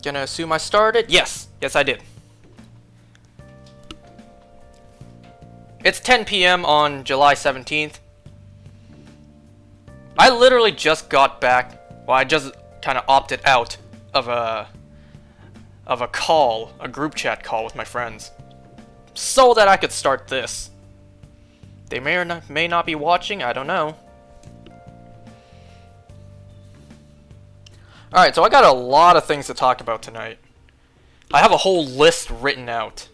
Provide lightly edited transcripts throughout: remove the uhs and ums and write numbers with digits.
Gonna assume I started. Yes, I did. It's 10 p.m. on July 17th. I literally just got back. Well, I just kind of opted out of a call, a group chat call with my friends, so that I could start this. They may not be watching. I don't know. Alright, so I got a lot of things to talk about tonight. I have a whole list written out.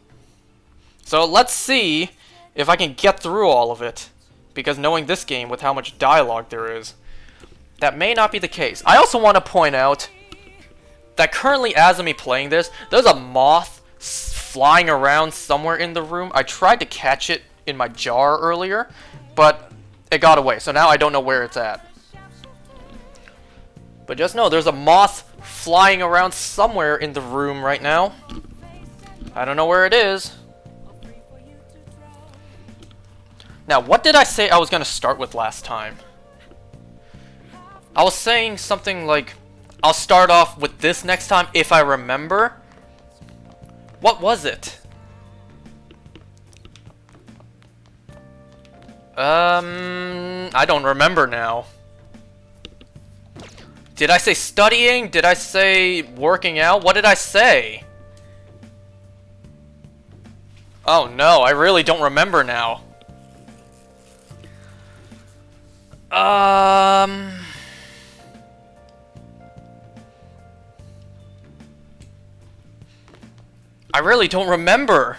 So let's see if I can get through all of it. Because knowing this game with how much dialogue there is, that may not be the case. I also want to point out that currently as I'm playing this, there's a moth flying around somewhere in the room. I tried to catch it in my jar earlier, but it got away. So now I don't know where it's at. But just know there's a moth flying around somewhere in the room right now. I don't know where it is. Now, what did I say I was going to start with last time? I was saying something like, I'll start off with this next time if I remember. What was it? I don't remember now. Did I say studying? Did I say working out? What did I say? Oh no, I really don't remember now. I really don't remember.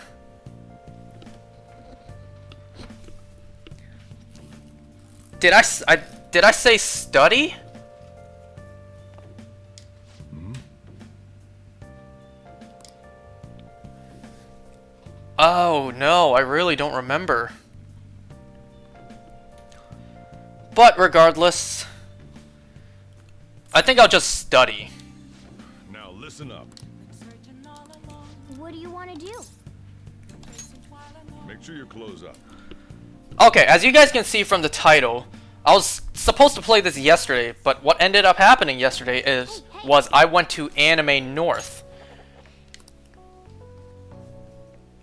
Did I say study? Oh no, I really don't remember. But regardless, I think I'll just study. Now listen up. What do you want to do? Make sure your clothes up. Okay, as you guys can see from the title, I was supposed to play this yesterday, but what ended up happening yesterday was I went to Anime North.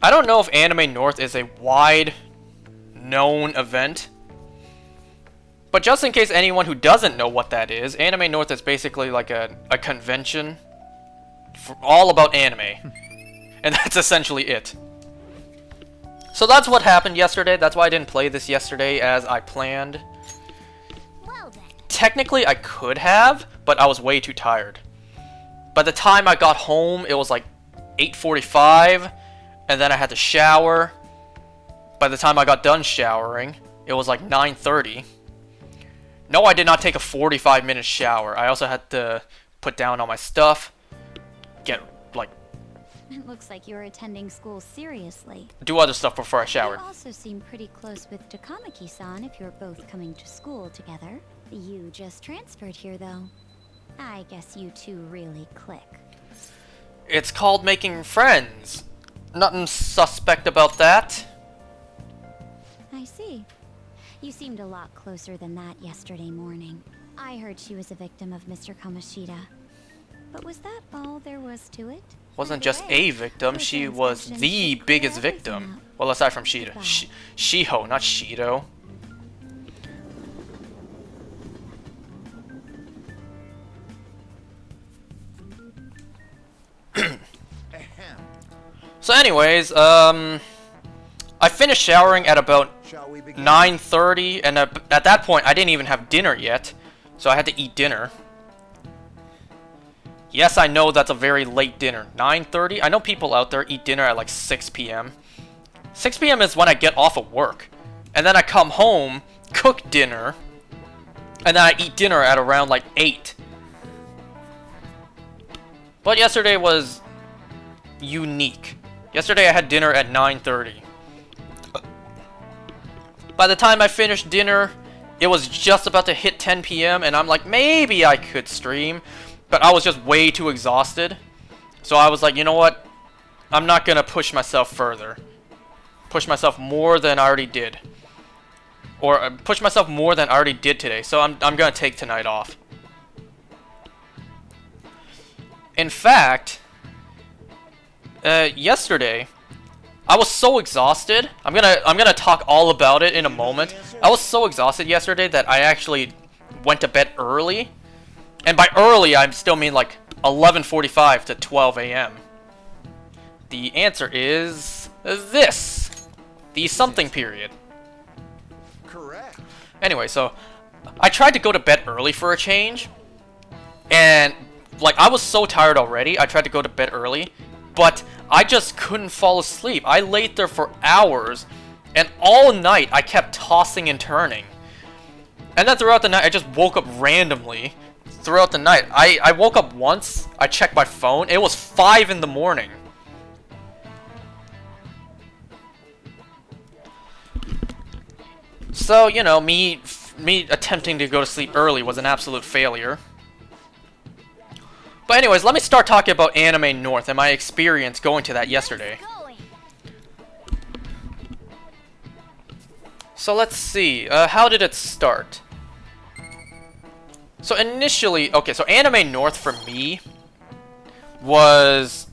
I don't know if Anime North is a wide known event, but just in case anyone who doesn't know what that is, Anime North is basically like a convention for all about anime. And that's essentially it. So that's what happened yesterday. That's why I didn't play this yesterday as I planned. Well then. Technically I could have, but I was way too tired. By the time I got home, it was like 8:45, and then I had to shower. By the time I got done showering, it was like 9:30. No, I did not take a 45-minute shower. I also had to put down all my stuff, get like It looks like you're attending school seriously. do other stuff before I showered. You also seem pretty close with Takamaki-san if you're both coming to school together. You just transferred here, though. I guess you two really click. It's called making friends. Nothing suspect about that. I see. You seemed a lot closer than that yesterday morning. I heard she was a victim of Mr. Kamoshida. But was that all there was to it? Wasn't By the just way, a victim, those she was transactions the should clear biggest everything victim. up. Well, aside from Shida. Goodbye. Shiho, not Shido. So anyways, I finished showering at about 9:30, and at that point, I didn't even have dinner yet, so I had to eat dinner. Yes, I know that's a very late dinner. 9:30? I know people out there eat dinner at like 6 p.m. 6 p.m. is when I get off of work. And then I come home, cook dinner, and then I eat dinner at around like 8. But yesterday was unique. Yesterday I had dinner at 9:30. By the time I finished dinner, it was just about to hit 10 p.m. and I'm like, maybe I could stream. But I was just way too exhausted. So I was like, you know what? I'm not going to push myself further. Push myself more than I already did. Or push myself more than I already did today. So I'm going to take tonight off. In fact, yesterday, I was so exhausted. I'm gonna talk all about it in a moment. I was so exhausted yesterday that I actually went to bed early. And by early, I still mean like 11:45 to 12 a.m. The answer is this. The something period. Correct. Anyway, so I tried to go to bed early for a change. And like I was so tired already, I tried to go to bed early, but I just couldn't fall asleep. I laid there for hours, and all night I kept tossing and turning. And then throughout the night, I just woke up randomly. Throughout the night, I woke up once, I checked my phone, it was 5 in the morning. So, you know, me attempting to go to sleep early was an absolute failure. But anyways, let me start talking about Anime North and my experience going to that yesterday. So let's see, how did it start? So initially, okay, so Anime North for me was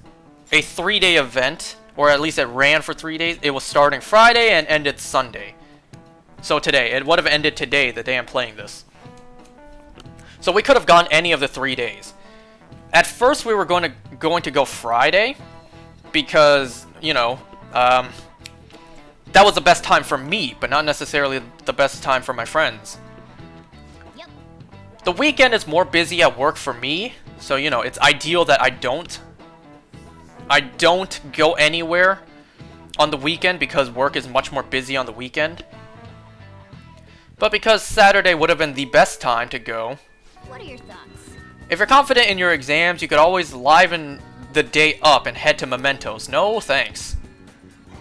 a 3-day event, or at least it ran for 3 days. It was starting Friday and ended Sunday. So today, it would have ended today, the day I'm playing this. So we could have gone any of the 3 days. At first, we were going to go Friday because, you know, that was the best time for me, but not necessarily the best time for my friends. Yep. The weekend is more busy at work for me, so, you know, it's ideal that I don't go anywhere on the weekend because work is much more busy on the weekend. But because Saturday would have been the best time to go. What are your thoughts? If you're confident in your exams, you could always liven the day up and head to Mementos. No thanks.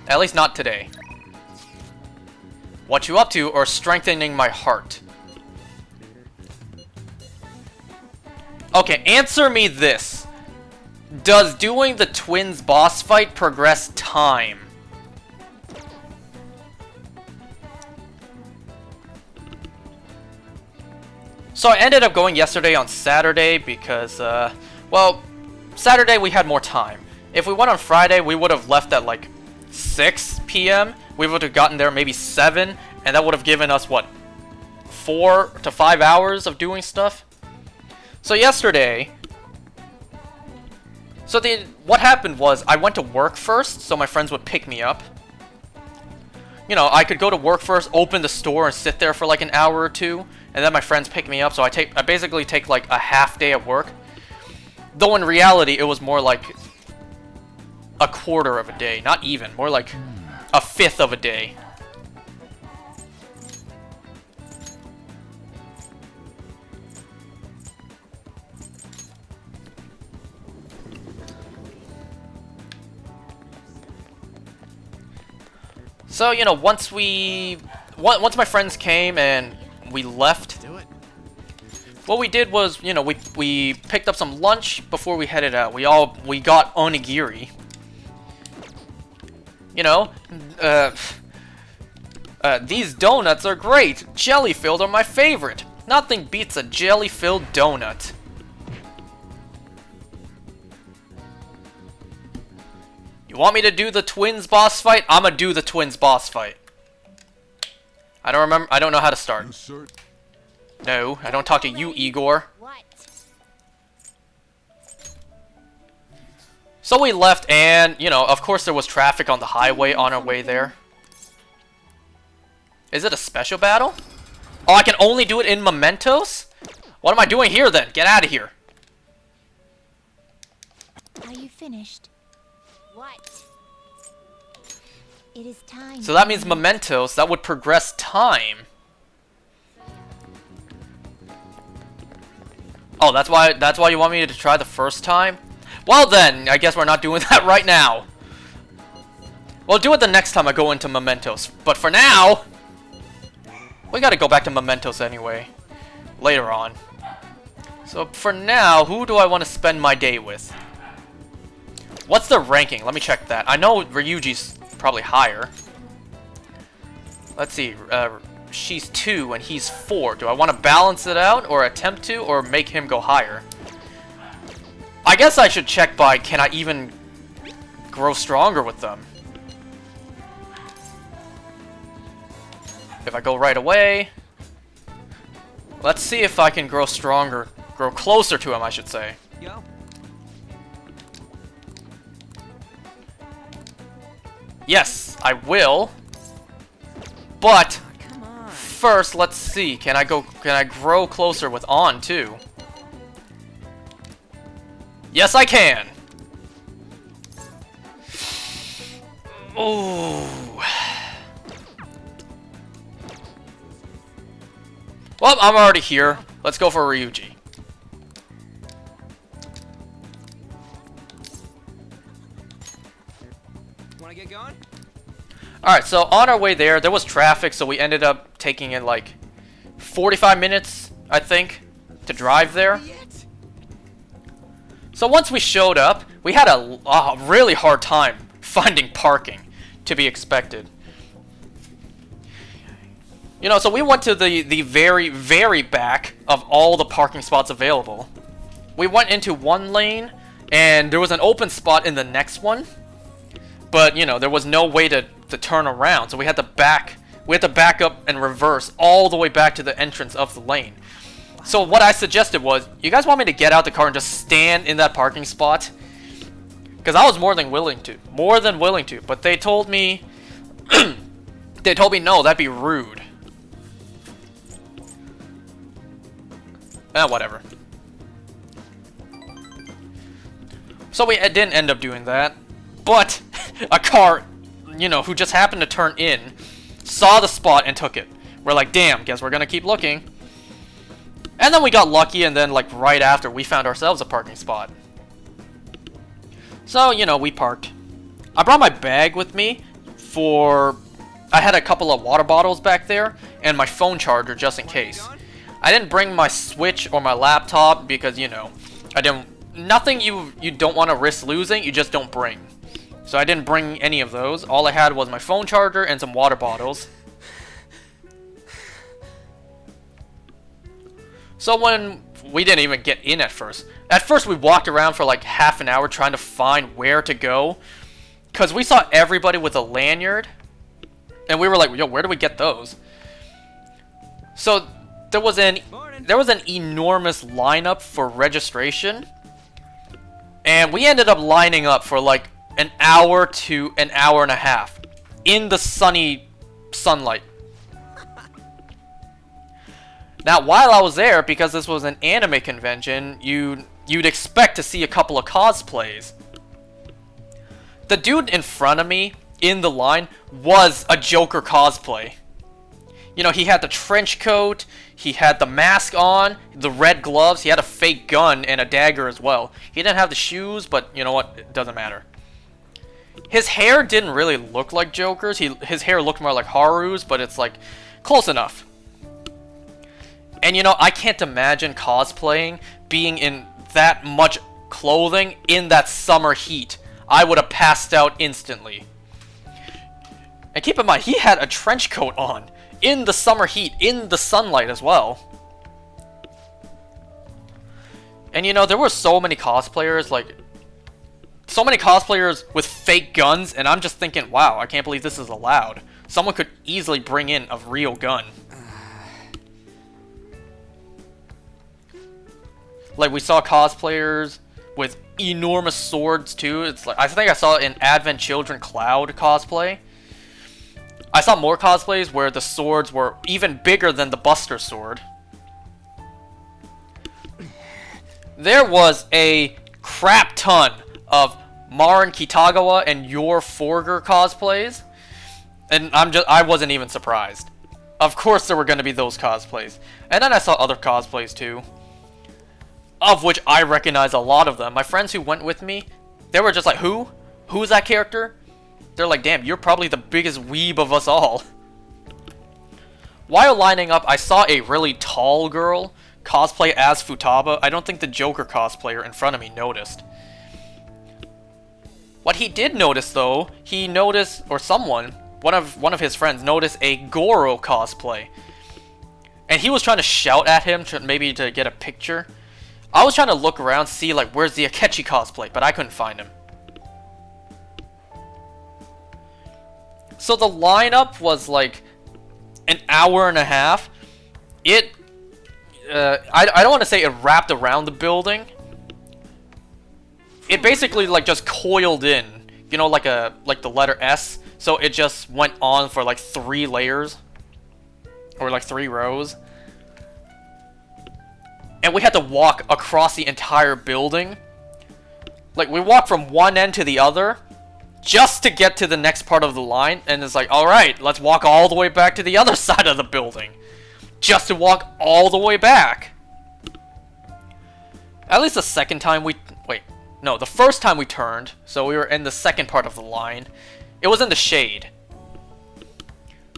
At least not today. What you up to or strengthening my heart? Okay, answer me this. Does doing the twins boss fight progress time? So I ended up going yesterday on Saturday because, well, Saturday we had more time. If we went on Friday, we would have left at like 6 p.m. We would have gotten there maybe 7, and that would have given us, what, 4 to 5 hours of doing stuff? So yesterday, what happened was I went to work first, so my friends would pick me up. You know, I could go to work first, open the store, and sit there for like an hour or two, and then my friends pick me up, so I basically take like a half day at work. Though in reality, it was more like a quarter of a day, not even, more like a fifth of a day. So, you know, once my friends came and we left, what we did was, you know, we picked up some lunch before we headed out. We got onigiri. You know, these donuts are great. Jelly-filled are my favorite. Nothing beats a jelly-filled donut. You want me to do the twins boss fight? I'ma do the twins boss fight. I don't know how to start. No, I don't talk to you, Igor. What? So we left and, you know, of course there was traffic on the highway on our way there. Is it a special battle? Oh, I can only do it in Mementos? What am I doing here then? Get out of here. Are you finished? What? It is time. So that means Mementos, that would progress time. Oh, that's why you want me to try the first time? Well then, I guess we're not doing that right now. We'll do it the next time I go into Mementos. But for now, we gotta go back to Mementos anyway. Later on. So for now, who do I want to spend my day with? What's the ranking? Let me check that. I know Ryuji's probably higher. Let's see. She's 2 and he's 4. Do I want to balance it out or attempt to or make him go higher? I guess I should check by, can I even grow stronger with them? If I go right away... Let's see if I can grow stronger. Grow closer to him, I should say. Yo. Yes, I will. But Come on. first, let's see. Can I grow closer with On too? Yes, I can. Ooh. Well, I'm already here. Let's go for Ryuji. Wanna get going? Alright, so on our way there was traffic, so we ended up taking it like 45 minutes, I think, to drive there. Yet. So once we showed up, we had a really hard time finding parking, to be expected. You know, so we went to the very, very back of all the parking spots available. We went into one lane, and there was an open spot in the next one. But, you know, there was no way to turn around, so we had to back up and reverse all the way back to the entrance of the lane. So what I suggested was, you guys want me to get out the car and just stand in that parking spot? Because I was more than willing to, but they told me, no, that'd be rude. Whatever. So we didn't end up doing that, but a car, you know, who just happened to turn in, saw the spot and took it. We're like, damn, guess we're gonna keep looking. And then we got lucky, and then like right after, we found ourselves a parking spot. So, you know, we parked. I brought my bag with me I had a couple of water bottles back there, and my phone charger just in case. I didn't bring my Switch or my laptop because, you know, nothing you don't want to risk losing, you just don't bring. So I didn't bring any of those. All I had was my phone charger and some water bottles. So when we didn't even get in at first. At first we walked around for like half an hour trying to find where to go. Because we saw everybody with a lanyard. And we were like, yo, where do we get those? So there was an enormous lineup for registration. And we ended up lining up for like an hour to an hour and a half in the sunny sunlight. Now, while I was there, because this was an anime convention, you'd expect to see a couple of cosplays. The dude in front of me in the line was a Joker cosplay. You know, he had the trench coat, he had the mask on, the red gloves, he had a fake gun and a dagger as well. He didn't have the shoes, but you know what? It doesn't matter. His hair didn't really look like Joker's. His hair looked more like Haru's, but it's like close enough. And you know, I can't imagine cosplaying being in that much clothing in that summer heat. I would have passed out instantly. And keep in mind, he had a trench coat on in the summer heat, in the sunlight as well. And you know, there were so many cosplayers, with fake guns, and I'm just thinking, wow, I can't believe this is allowed. Someone could easily bring in a real gun. Like, we saw cosplayers with enormous swords, too. It's like, I think I saw an Advent Children Cloud cosplay. I saw more cosplays where the swords were even bigger than the Buster Sword. There was a crap ton of Marin Kitagawa and Yor Forger cosplays. And I wasn't even surprised. Of course there were going to be those cosplays. And then I saw other cosplays, too. Of which I recognize a lot of them. My friends who went with me, they were just like, who? Who's that character? They're like, damn, you're probably the biggest weeb of us all. While lining up, I saw a really tall girl cosplay as Futaba. I don't think the Joker cosplayer in front of me noticed. What he did notice, though, he noticed, or someone, one of his friends, noticed a Goro cosplay. And he was trying to shout at him, maybe to get a picture. I was trying to look around, see like where's the Akechi cosplay, but I couldn't find him. So the lineup was like an hour and a half. I don't want to say it wrapped around the building. It basically like just coiled in, you know, like the letter S. So it just went on for like 3 layers, or like 3 rows. And we had to walk across the entire building. Like we walked from one end to the other, just to get to the next part of the line. And it's like, all right, let's walk all the way back to the other side of the building, just to walk all the way back. At least the second time we... Wait. No, the first time we turned, so we were in the second part of the line. It was in the shade.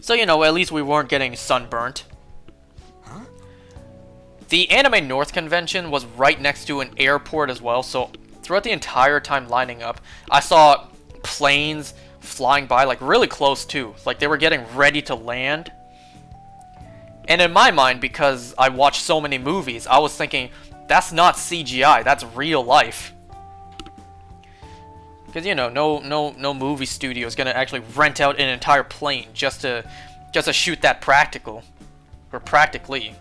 So, you know, at least we weren't getting sunburnt. Huh? The Anime North convention was right next to an airport as well, so throughout the entire time lining up, I saw planes flying by, like, really close too. Like, they were getting ready to land. And in my mind, because I watched so many movies, I was thinking, that's not CGI, that's real life. Because, you know, no movie studio is going to actually rent out an entire plane just to shoot that practical. Or practically.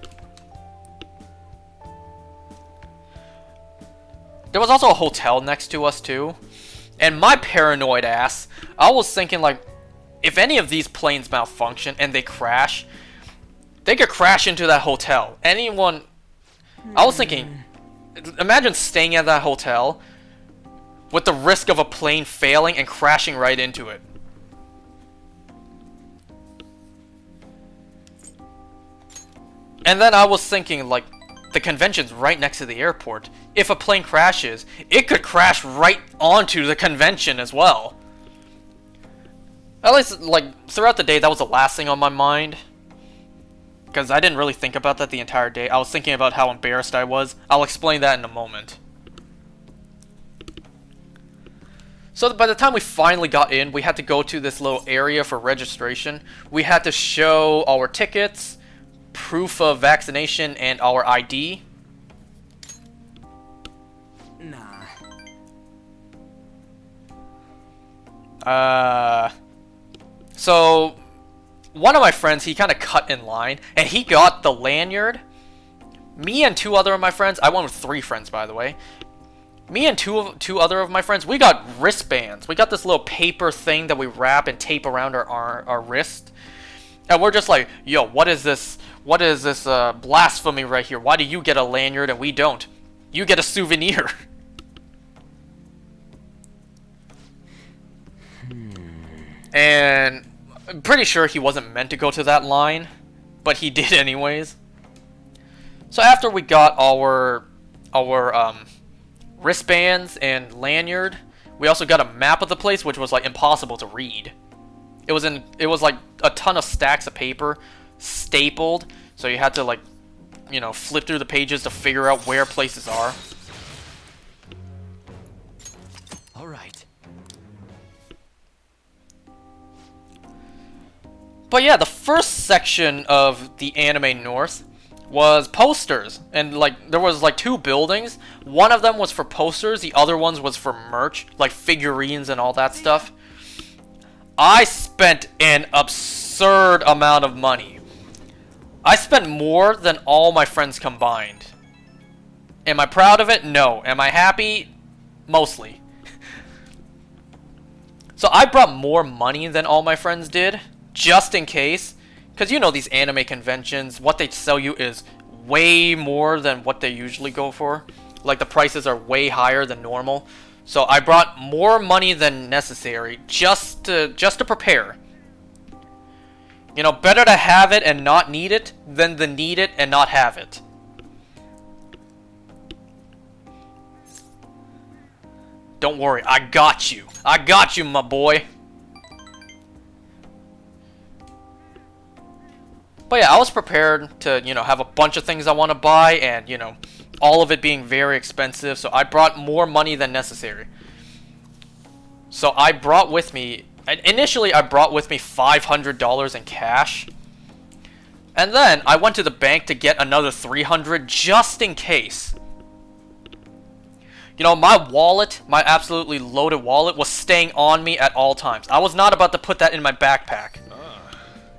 There was also a hotel next to us, too. And my paranoid ass, I was thinking, like, if any of these planes malfunction and they crash, they could crash into that hotel. Anyone... I was thinking, imagine staying at that hotel with the risk of a plane failing and crashing right into it. And then I was thinking, like, the convention's right next to the airport. If a plane crashes, it could crash right onto the convention as well. At least, like, throughout the day, that was the last thing on my mind. Because I didn't really think about that the entire day. I was thinking about how embarrassed I was. I'll explain that in a moment. So by the time we finally got in, we had to go to this little area for registration. We had to show our tickets, proof of vaccination, and our ID. Nah. So one of my friends, he kind of cut in line, and he got the lanyard. Me and 2 other of my friends, I went with 3 friends, by the way. Me and two other of my friends, we got wristbands. We got this little paper thing that we wrap and tape around our wrist. And we're just like, yo, what is this? What is this blasphemy right here? Why do you get a lanyard and we don't? You get a souvenir. And I'm pretty sure he wasn't meant to go to that line, but he did anyways. So after we got our wristbands and lanyard, we also got a map of the place, which was like impossible to read. It was like a ton of stacks of paper stapled, so you had to, like, you know, flip through the pages to figure out where places are. All right. But yeah, the first section of the Anime North was posters, and like there was like 2 buildings. One of them was for posters, the other ones was for merch, like figurines and all that stuff. I spent an absurd amount of money. I spent more than all my friends combined. Am I proud of it? No. Am I happy? Mostly. So I brought more money than all my friends did, just in case. Because you know these anime conventions, what they sell you is way more than what they usually go for. Like the prices are way higher than normal. So I brought more money than necessary just to prepare. You know, better to have it and not need it than to need it and not have it. Don't worry, I got you. I got you, my boy. But yeah, I was prepared to, you know, have a bunch of things I want to buy and, you know, all of it being very expensive. So I brought more money than necessary. So I brought with me, initially I brought with me $500 in cash. And then I went to the bank to get another $300 just in case. You know, my wallet, my absolutely loaded wallet, was staying on me at all times. I was not about to put that in my backpack. Ah,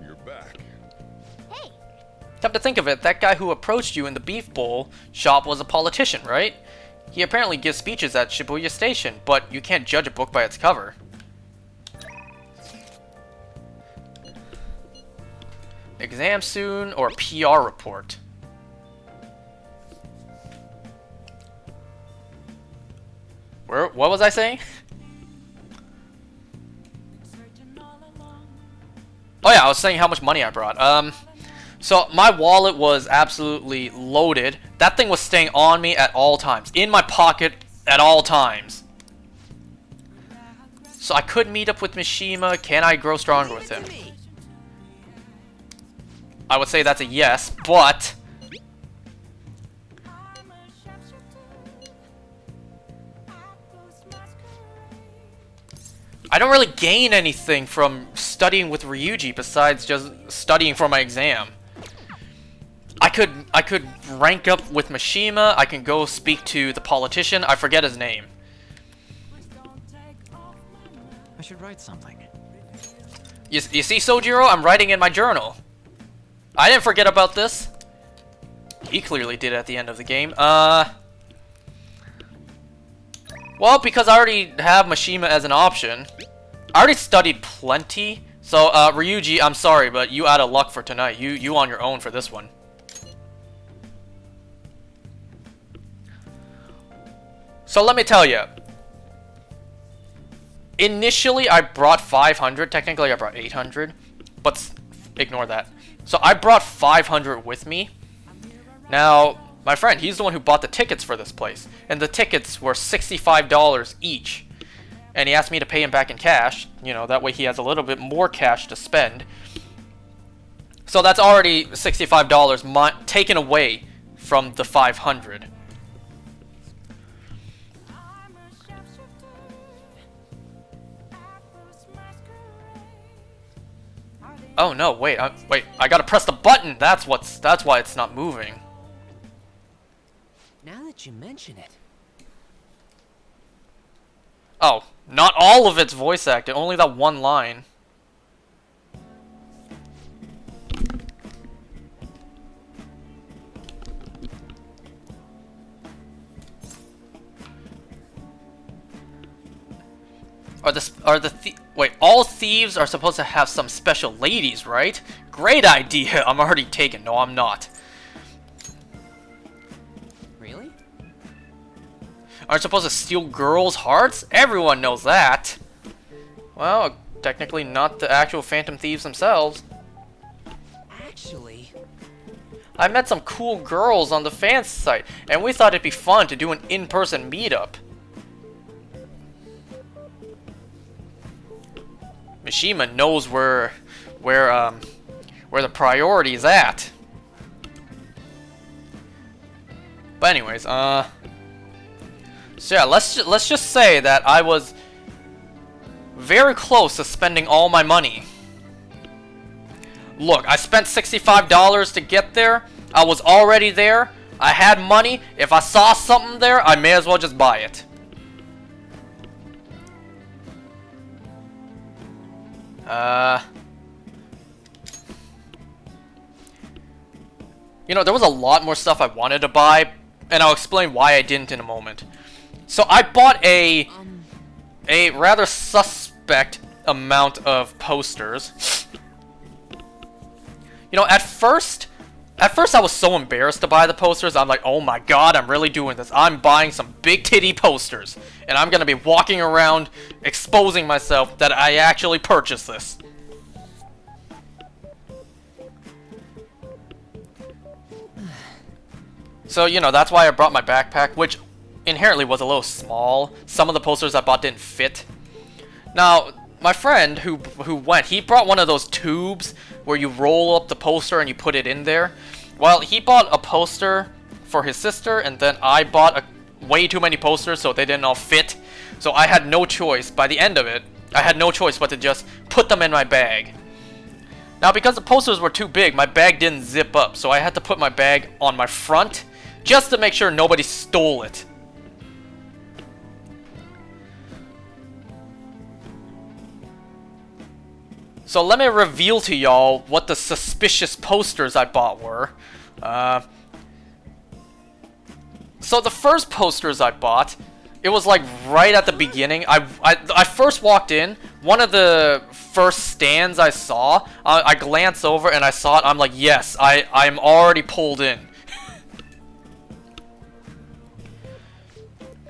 you're back. Hey, Come to think of it, that guy who approached you in the beef bowl shop was a politician, right? He apparently gives speeches at Shibuya Station, but you can't judge a book by its cover. Exam soon, or PR report? What was I saying? Oh yeah, I was saying how much money I brought. So my wallet was absolutely loaded. That thing was staying on me at all times. In my pocket at all times. So I could meet up with Mishima. Can I grow stronger with him? I would say that's a yes, but... I don't really gain anything from studying with Ryuji besides just studying for my exam. I could rank up with Mishima. I can go speak to the politician. I forget his name. I should write something. You see, Sojiro? I'm writing in my journal. I didn't forget about this. He clearly did at the end of the game. Well, because I already have Mishima as an option. I already studied plenty. So, Ryuji, I'm sorry, but you out of luck for tonight. You on your own for this one. So let me tell you. Initially, I brought 500. Technically, I brought 800. But ignore that. So I brought 500 with me. Now, my friend, he's the one who bought the tickets for this place. And the tickets were $65 each. And he asked me to pay him back in cash. You know, that way he has a little bit more cash to spend. So that's already $65 taken away from the 500. Oh no, wait, I gotta press the button. That's why it's not moving. Now that you mention it. Oh, not all of it's voice acted, only that one line. Wait, all thieves are supposed to have some special ladies, right? Great idea. I'm already taken. No, I'm not. Really? Aren't supposed to steal girls' hearts? Everyone knows that. Well, technically not the actual Phantom Thieves themselves. Actually... I met some cool girls on the fans site, and we thought it'd be fun to do an in-person meetup. Mishima knows where the priority is at. But anyways, so yeah, let's just say that I was very close to spending all my money. Look, I spent $65 to get there. I was already there. I had money. If I saw something there, I may as well just buy it. You know, there was a lot more stuff I wanted to buy, and I'll explain why I didn't in a moment. So I bought a rather suspect amount of posters. You know, at first I was so embarrassed to buy the posters. I'm like, oh my god, I'm really doing this. I'm buying some big titty posters. And I'm gonna be walking around exposing myself that I actually purchased this. So, you know, that's why I brought my backpack, which inherently was a little small. Some of the posters I bought didn't fit. Now, my friend who went, he brought one of those tubes where you roll up the poster and you put it in there. Well, he bought a poster for his sister, and then I bought way too many posters, so they didn't all fit. So I had no choice. By the end of it, I had no choice but to just put them in my bag. Now, because the posters were too big, my bag didn't zip up, so I had to put my bag on my front just to make sure nobody stole it. So let me reveal to y'all what the suspicious posters I bought were. So the first posters I bought, it was like right at the beginning. I first walked in, one of the first stands I saw, I glanced over and I saw it, I'm like, yes, I'm already pulled in.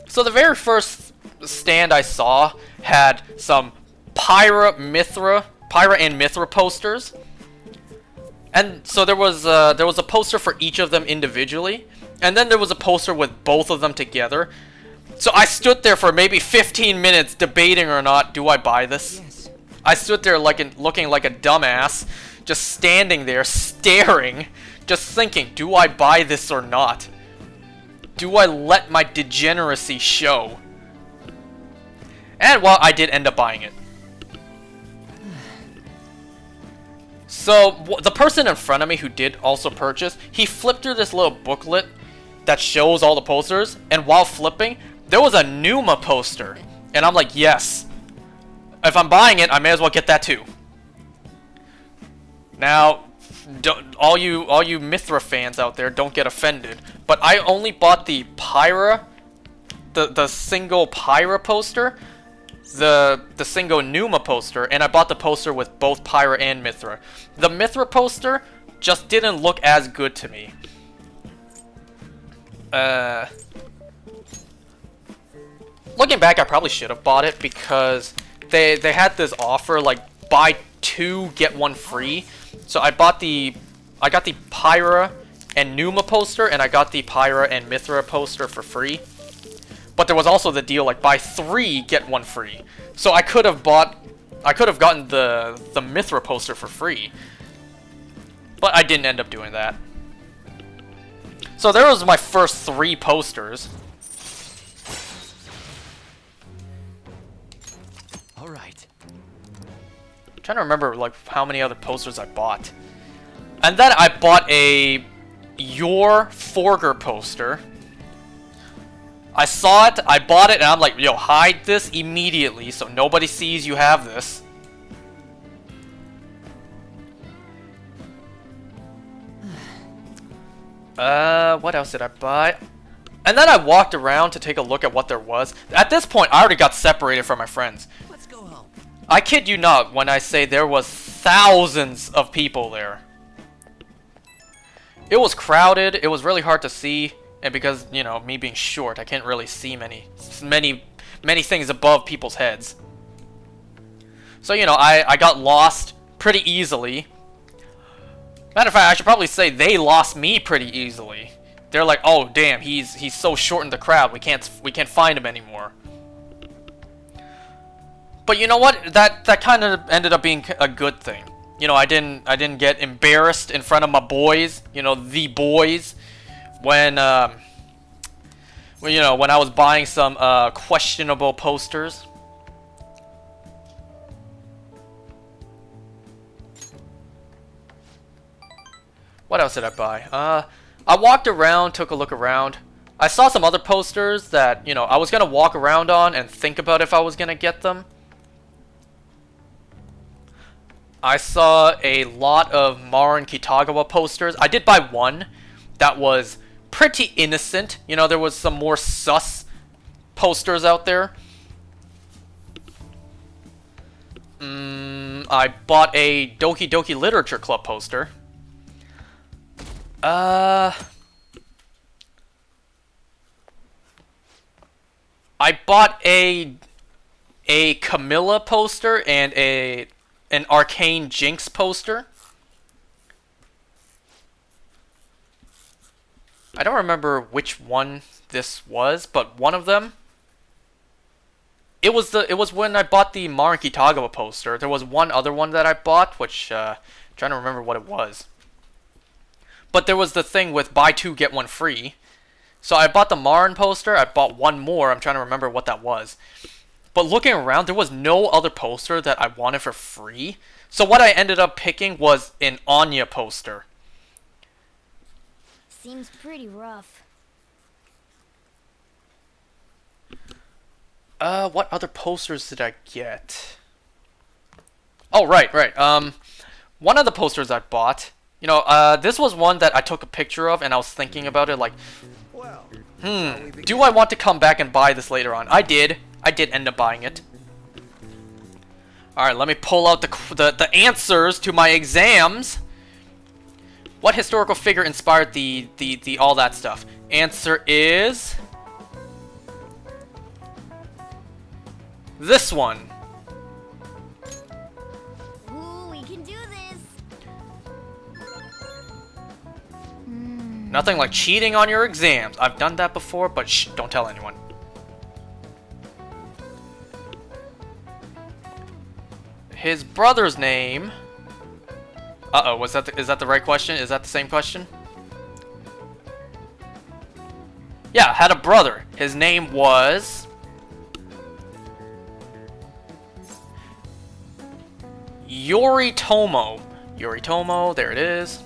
So the very first stand I saw had some Pyra and Mythra posters. And so there was a poster for each of them individually, and then there was a poster with both of them together. So I stood there for maybe 15 minutes debating or not, do I buy this? Yes. I stood there looking like a dumbass, just standing there staring, just thinking, do I buy this or not? Do I let my degeneracy show? And well, I did end up buying it. So, the person in front of me who did also purchase, he flipped through this little booklet that shows all the posters, and while flipping, there was a Numa poster. And I'm like, yes. If I'm buying it, I may as well get that too. Now, all you Mythra fans out there, don't get offended, but I only bought the Pyra, the single Pyra poster, the single Numa poster, and I bought the poster with both Pyra and Mythra. The Mythra poster just didn't look as good to me. Looking back, I probably should have bought it because they had this offer like buy 2 get 1 free. So I got the Pyra and Numa poster, and I got the Pyra and Mythra poster for free. But there was also the deal like buy 3 get 1 free. So I could have gotten the Mythra poster for free. But I didn't end up doing that. So there was my first 3 posters. All right. I'm trying to remember like how many other posters I bought. And then I bought a Yor Forger poster. I saw it, I bought it, and I'm like, yo, hide this immediately so nobody sees you have this. What else did I buy? And then I walked around to take a look at what there was. At this point, I already got separated from my friends. Let's go home. I kid you not when I say there was thousands of people there. It was crowded, it was really hard to see, and because, you know, me being short, I can't really see many things above people's heads. So, you know, I got lost pretty easily. Matter of fact, I should probably say they lost me pretty easily. They're like, oh damn, he's so short in the crowd, we can't find him anymore. But you know what? That kind of ended up being a good thing. You know, I didn't get embarrassed in front of my boys. You know, the boys, when you know, when I was buying some questionable posters. What else did I buy? I walked around, took a look around. I saw some other posters that, you know, I was gonna walk around on and think about if I was gonna get them. I saw a lot of Marin Kitagawa posters. I did buy one that was pretty innocent. You know, there was some more sus posters out there. I bought a Doki Doki Literature Club poster. I bought a Camilla poster and an Arcane Jinx poster. I don't remember which one this was, but one of them. It was when I bought the Marin Kitagawa poster. There was one other one that I bought, which I'm trying to remember what it was. But there was the thing with buy 2 get 1 free. So I bought the Marin poster. I bought one more. I'm trying to remember what that was. But looking around, there was no other poster that I wanted for free. So what I ended up picking was an Anya poster. Seems pretty rough. What other posters did I get? Oh, right. One of the posters I bought, this was one that I took a picture of, and I was thinking about it, like, do I want to come back and buy this later on? I did end up buying it. Alright, let me pull out the answers to my exams. What historical figure inspired the all that stuff? Answer is this one. Ooh, we can do this. Nothing like cheating on your exams. I've done that before, but shh, don't tell anyone. His brother's name. Uh-oh, is that the right question? Is that the same question? Yeah, had a brother. His name was Yoritomo. Yoritomo, there it is.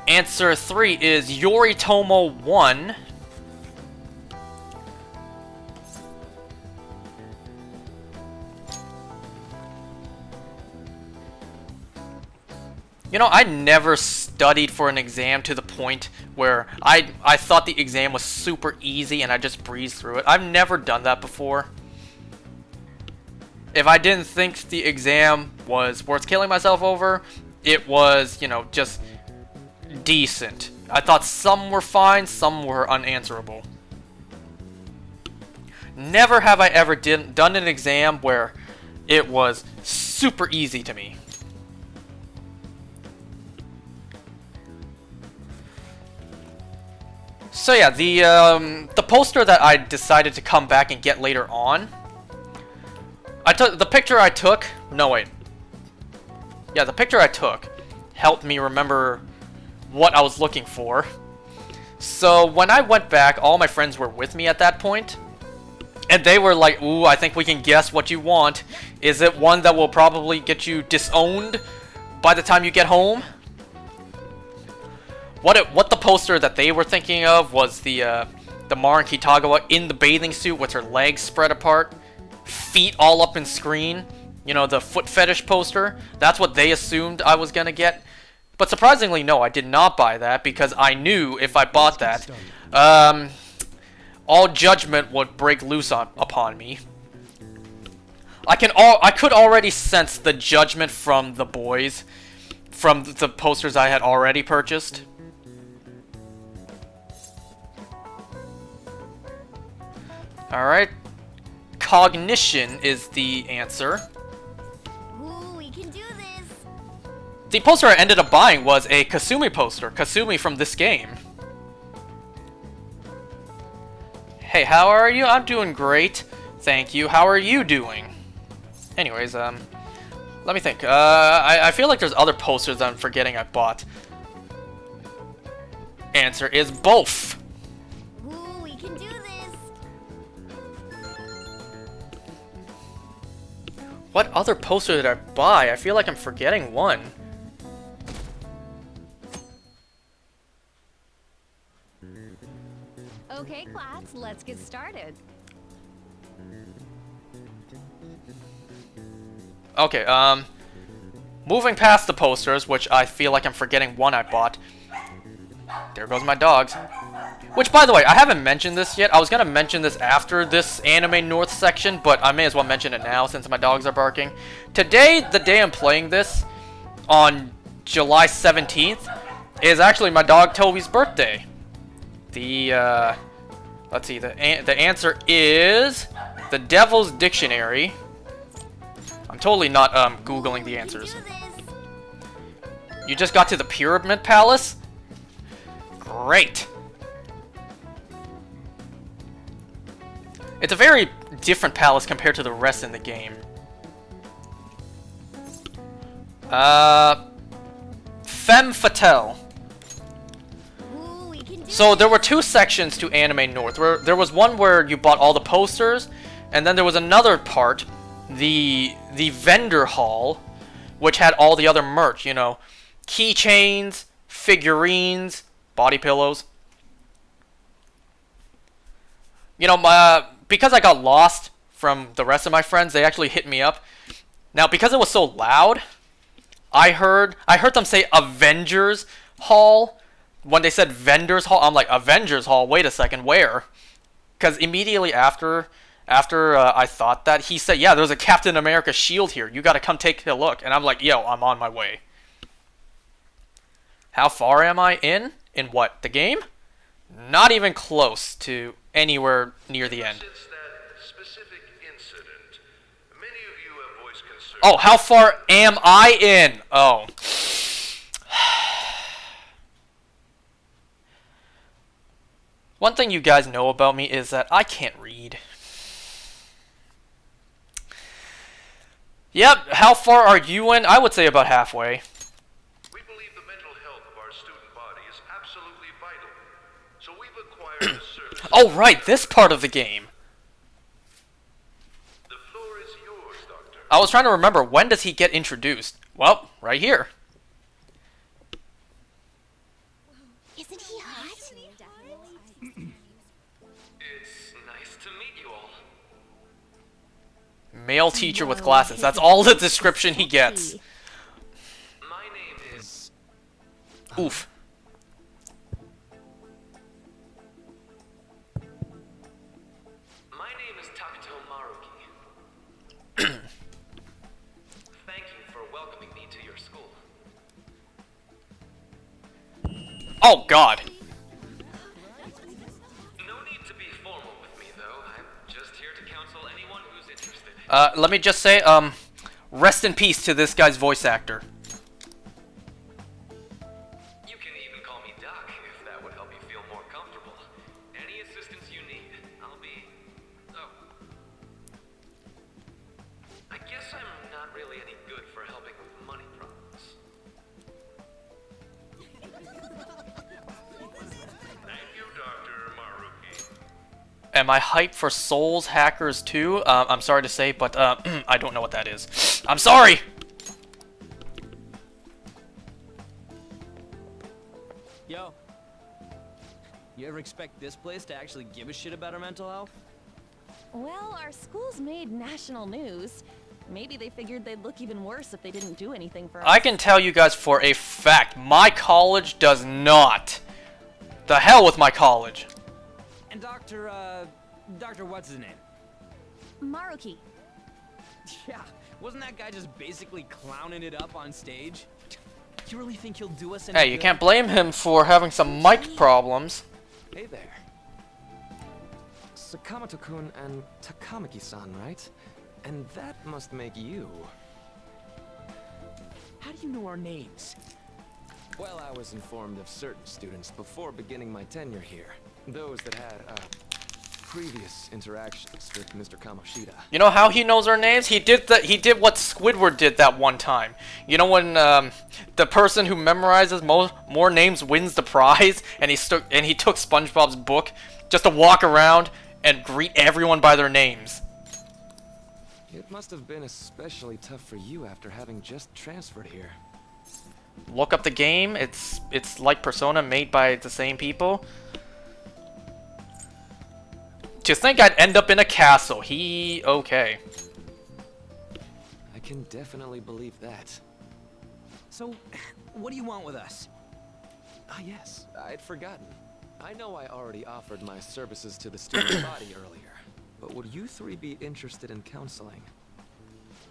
Answer 3 is Yoritomo 1. I never studied for an exam to the point where I thought the exam was super easy and I just breezed through it. I've never done that before. If I didn't think the exam was worth killing myself over, it was, just decent. I thought some were fine, some were unanswerable. Never have I ever done an exam where it was super easy to me. So yeah, the poster that I decided to come back and get later on, the picture I took helped me remember what I was looking for. So when I went back, all my friends were with me at that point, and they were like, ooh, I think we can guess what you want. Is it one that will probably get you disowned by the time you get home? What the poster that they were thinking of was the Marin Kitagawa in the bathing suit with her legs spread apart, feet all up in screen. The foot fetish poster. That's what they assumed I was gonna get. But surprisingly, no, I did not buy that because I knew if I bought that, all judgment would break loose upon me. I could already sense the judgment from the boys, from the posters I had already purchased. Alright. Cognition is the answer. Ooh, we can do this. The poster I ended up buying was a Kasumi poster. Kasumi from this game. Hey, how are you? I'm doing great. Thank you. How are you doing? Anyways, let me think. I feel like there's other posters I'm forgetting I bought. Answer is both. Ooh, we can do this. What other poster did I buy? I feel like I'm forgetting one. Okay, class, let's get started. Okay, moving past the posters, which I feel like I'm forgetting one I bought. There goes my dogs. Which, by the way, I haven't mentioned this yet. I was going to mention this after this Anime North section, but I may as well mention it now since my dogs are barking. Today, the day I'm playing this, on July 17th, is actually my dog Toby's birthday. Let's see, the answer is the Devil's Dictionary. I'm totally not Googling the answers. You just got to the Pyramid Palace? Great. It's a very different palace compared to the rest in the game. Femme Fatale. So there were two sections to Anime North. There was one where you bought all the posters, and then there was another part, the vendor hall, which had all the other merch, keychains, figurines, body pillows. You know, because I got lost from the rest of my friends, they actually hit me up. Now, because it was so loud, I heard them say Avengers Hall. When they said Vendors Hall, I'm like, Avengers Hall? Wait a second, where? Because immediately after I thought that, he said, yeah, there's a Captain America shield here. You gotta come take a look. And I'm like, yo, I'm on my way. How far am I in? In what? The game? Not even close to anywhere near the end. Since that specific incident, many of you have voiced concern. Oh, how far am I in? Oh. One thing you guys know about me is that I can't read. Yep, how far are you in? I would say about halfway. We believe the mental health of our student body is absolutely vital. So we've acquired a service. Oh, right, this part of the game. The floor is yours, Doctor. I was trying to remember, when does he get introduced? Well, right here. Isn't he hot? It's nice to meet you all. Male teacher with glasses. That's all the description he gets. My name is... Oof. My name is Takuto Maruki. Thank you for welcoming me to your school. Oh, God. No need to be formal with me, though. I'm just here to counsel anyone who's interested. Let me just say, rest in peace to this guy's voice actor. You can even call me Doc, if that would help you feel more comfortable. Any assistance you need, I'll be... Oh. I guess I'm not really any good for helping with money problems. Thank you, Dr. Maruki. Am I hyped for Souls Hackers 2? I'm sorry to say, but I don't know what that is. I'm sorry! Yo. You ever expect this place to actually give a shit about our mental health? Well, our school's made national news. Maybe they figured they'd look even worse if they didn't do anything for us. I can tell you guys for a fact, my college does not. The hell with my college. And Dr. what's his name? Maruki. Yeah, wasn't that guy just basically clowning it up on stage? You really think he'll do us any Hey, you good? can't blame him for having some mic problems. Hey there. Sakamoto-kun and Takamaki-san, right? And that must make you. How do you know our names? Well, I was informed of certain students before beginning my tenure here. Those that had, previous interactions with Mr. Kamoshida. You know how he knows our names? He did what Squidward did that one time. You know when the person who memorizes more names wins the prize, and he took SpongeBob's book just to walk around and greet everyone by their names. It must have been especially tough for you after having just transferred here. Look up the game. It's like Persona, made by the same people. To think I'd end up in a castle. Okay. I can definitely believe that. So, what do you want with us? Ah, yes, I'd forgotten. I know I already offered my services to the student body earlier, but would you three be interested in counseling?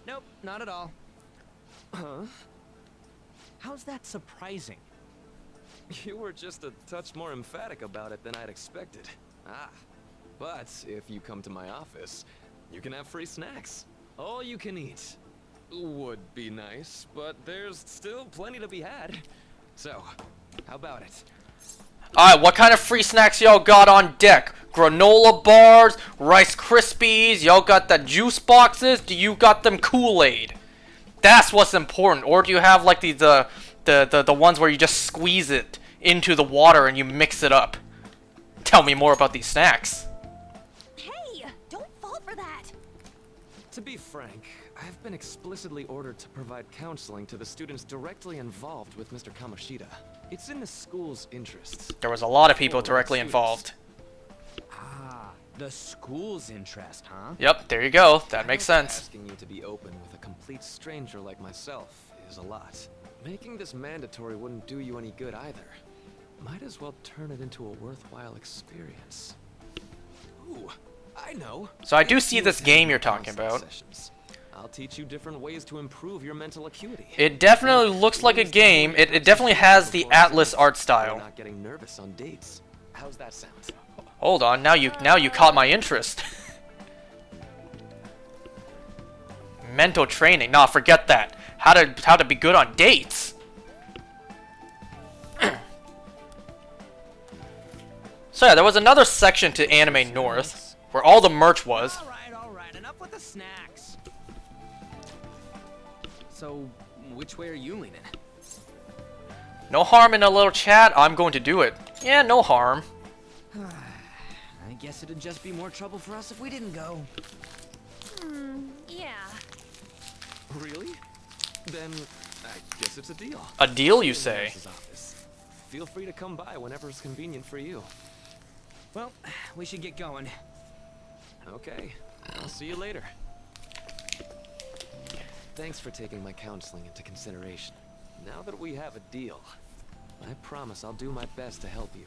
Nope, not at all. Huh? How's that surprising? You were just a touch more emphatic about it than I'd expected. Ah, but if you come to my office, you can have free snacks. All you can eat. Would be nice, but there's still plenty to be had. So, how about it? Alright, what kind of free snacks y'all got on deck? Granola bars, Rice Krispies, y'all got the juice boxes? Do you got them Kool-Aid? That's what's important. Or do you have like the ones where you just squeeze it into the water and you mix it up? Tell me more about these snacks. Hey, don't fall for that. To be frank, I've been explicitly ordered to provide counseling to the students directly involved with Mr. Kamoshida. It's in the school's interests. There was a lot of people For directly students. involved. Ah, the school's interest, huh? Yep, there you go. That makes sense. Asking you to be open with a complete stranger like myself is a lot. Making this mandatory wouldn't do you any good either. Might as well turn it into a worthwhile experience. Ooh, I know. So I do If see you this attend game my you're talking counseling about. sessions, I'll teach you different ways to improve your mental acuity. It definitely looks like a game. It definitely has the Atlas art You're style. not getting nervous on dates. How's that sound? Hold on, now you caught my interest. Mental training. Nah, forget that. How to be good on dates. So yeah, there was another section to Anime North where all the merch was. All right, enough with the snacks. So, which way are you leaning? No harm in a little chat. I'm going to do it. Yeah, no harm. I guess it'd just be more trouble for us if we didn't go. Yeah. Really? Then I guess it's a deal. A deal, you See say? the nurse's office. Feel free to come by whenever it's convenient for you. Well, we should get going. Okay, I'll see you later. Thanks for taking my counseling into consideration. Now that we have a deal, I promise I'll do my best to help you.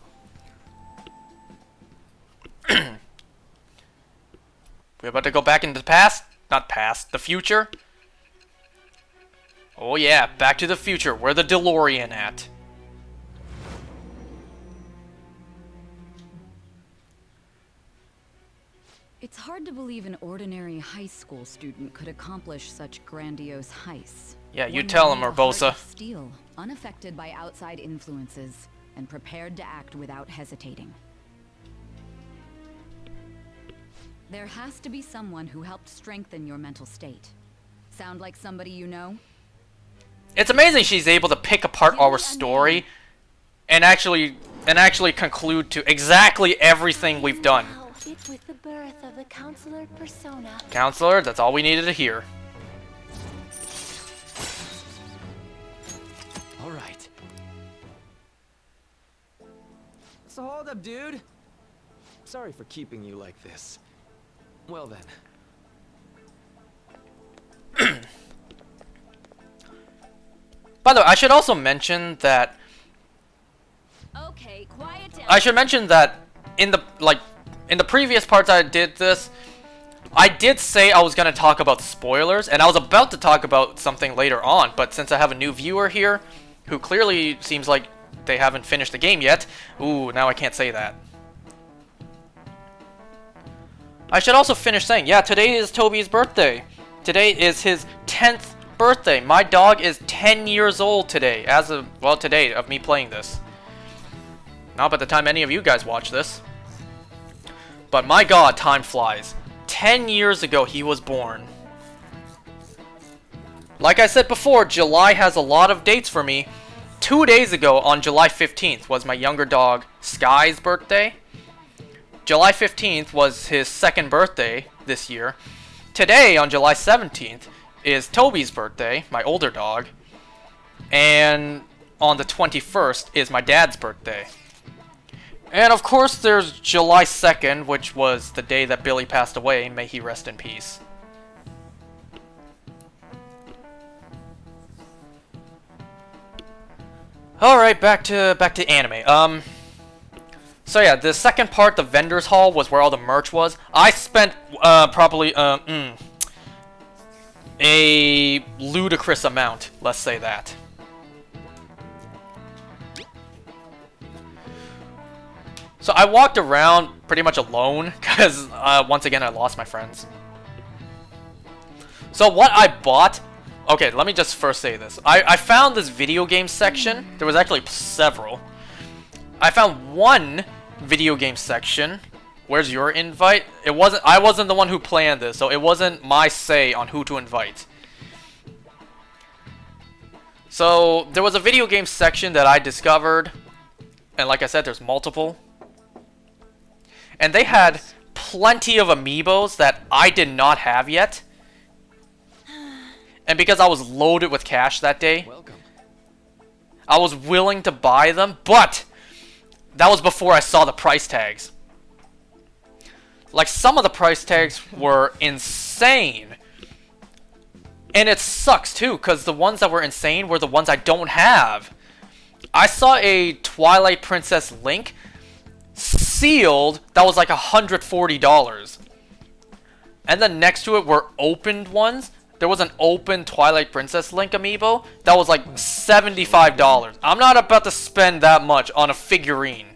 We're about to go back into the past? Not past, the future? Oh yeah, back to the future. Where the DeLorean at? It's hard to believe an ordinary high school student could accomplish such grandiose heists. Yeah, you One tell with him, a heart Urbosa. of steel, unaffected by outside influences, and prepared to act without hesitating. There has to be someone who helped strengthen your mental state. Sound like somebody you know? It's amazing she's able to pick apart Give me our a story and actually conclude to exactly everything we've done. Now, it was the birth of the counselor persona. Counselor, that's all we needed to hear. All right. So hold up, dude. Sorry for keeping you like this. Well then. By the way, I should also mention that Okay, quiet down. in the previous parts I did this, I did say I was going to talk about spoilers, and I was about to talk about something later on, but since I have a new viewer here, who clearly seems like they haven't finished the game yet, ooh, now I can't say that. I should also finish saying, yeah, today is Toby's birthday. Today is his 10th birthday. My dog is 10 years old today, as of, well, today, of me playing this. Not by the time any of you guys watch this. But my god, time flies. 10 years ago, he was born. Like I said before, July has a lot of dates for me. 2 days ago, on July 15th, was my younger dog, Sky's birthday. July 15th was his second birthday this year. Today, on July 17th, is Toby's birthday, my older dog. And on the 21st is my dad's birthday. And of course, there's July 2nd, which was the day that Billy passed away. May he rest in peace. Alright, back to anime. So yeah, the second part, the vendor's hall, was where all the merch was. I spent probably a ludicrous amount, let's say that. So I walked around pretty much alone, because once again I lost my friends. So what I bought... Okay, let me just first say this. I found this video game section. There was actually several. I found one video game section. Where's your invite? I wasn't the one who planned this, so it wasn't my say on who to invite. So there was a video game section that I discovered, and like I said, there's multiple. And they had plenty of amiibos that I did not have yet. And because I was loaded with cash that day, Welcome. I was willing to buy them, but that was before I saw the price tags. Like, some of the price tags were insane. And it sucks too, because the ones that were insane were the ones I don't have. I saw a Twilight Princess Link sealed that was like $140. And then next to it were opened ones. There was an open Twilight Princess Link amiibo that was like $75. I'm not about to spend that much on a figurine.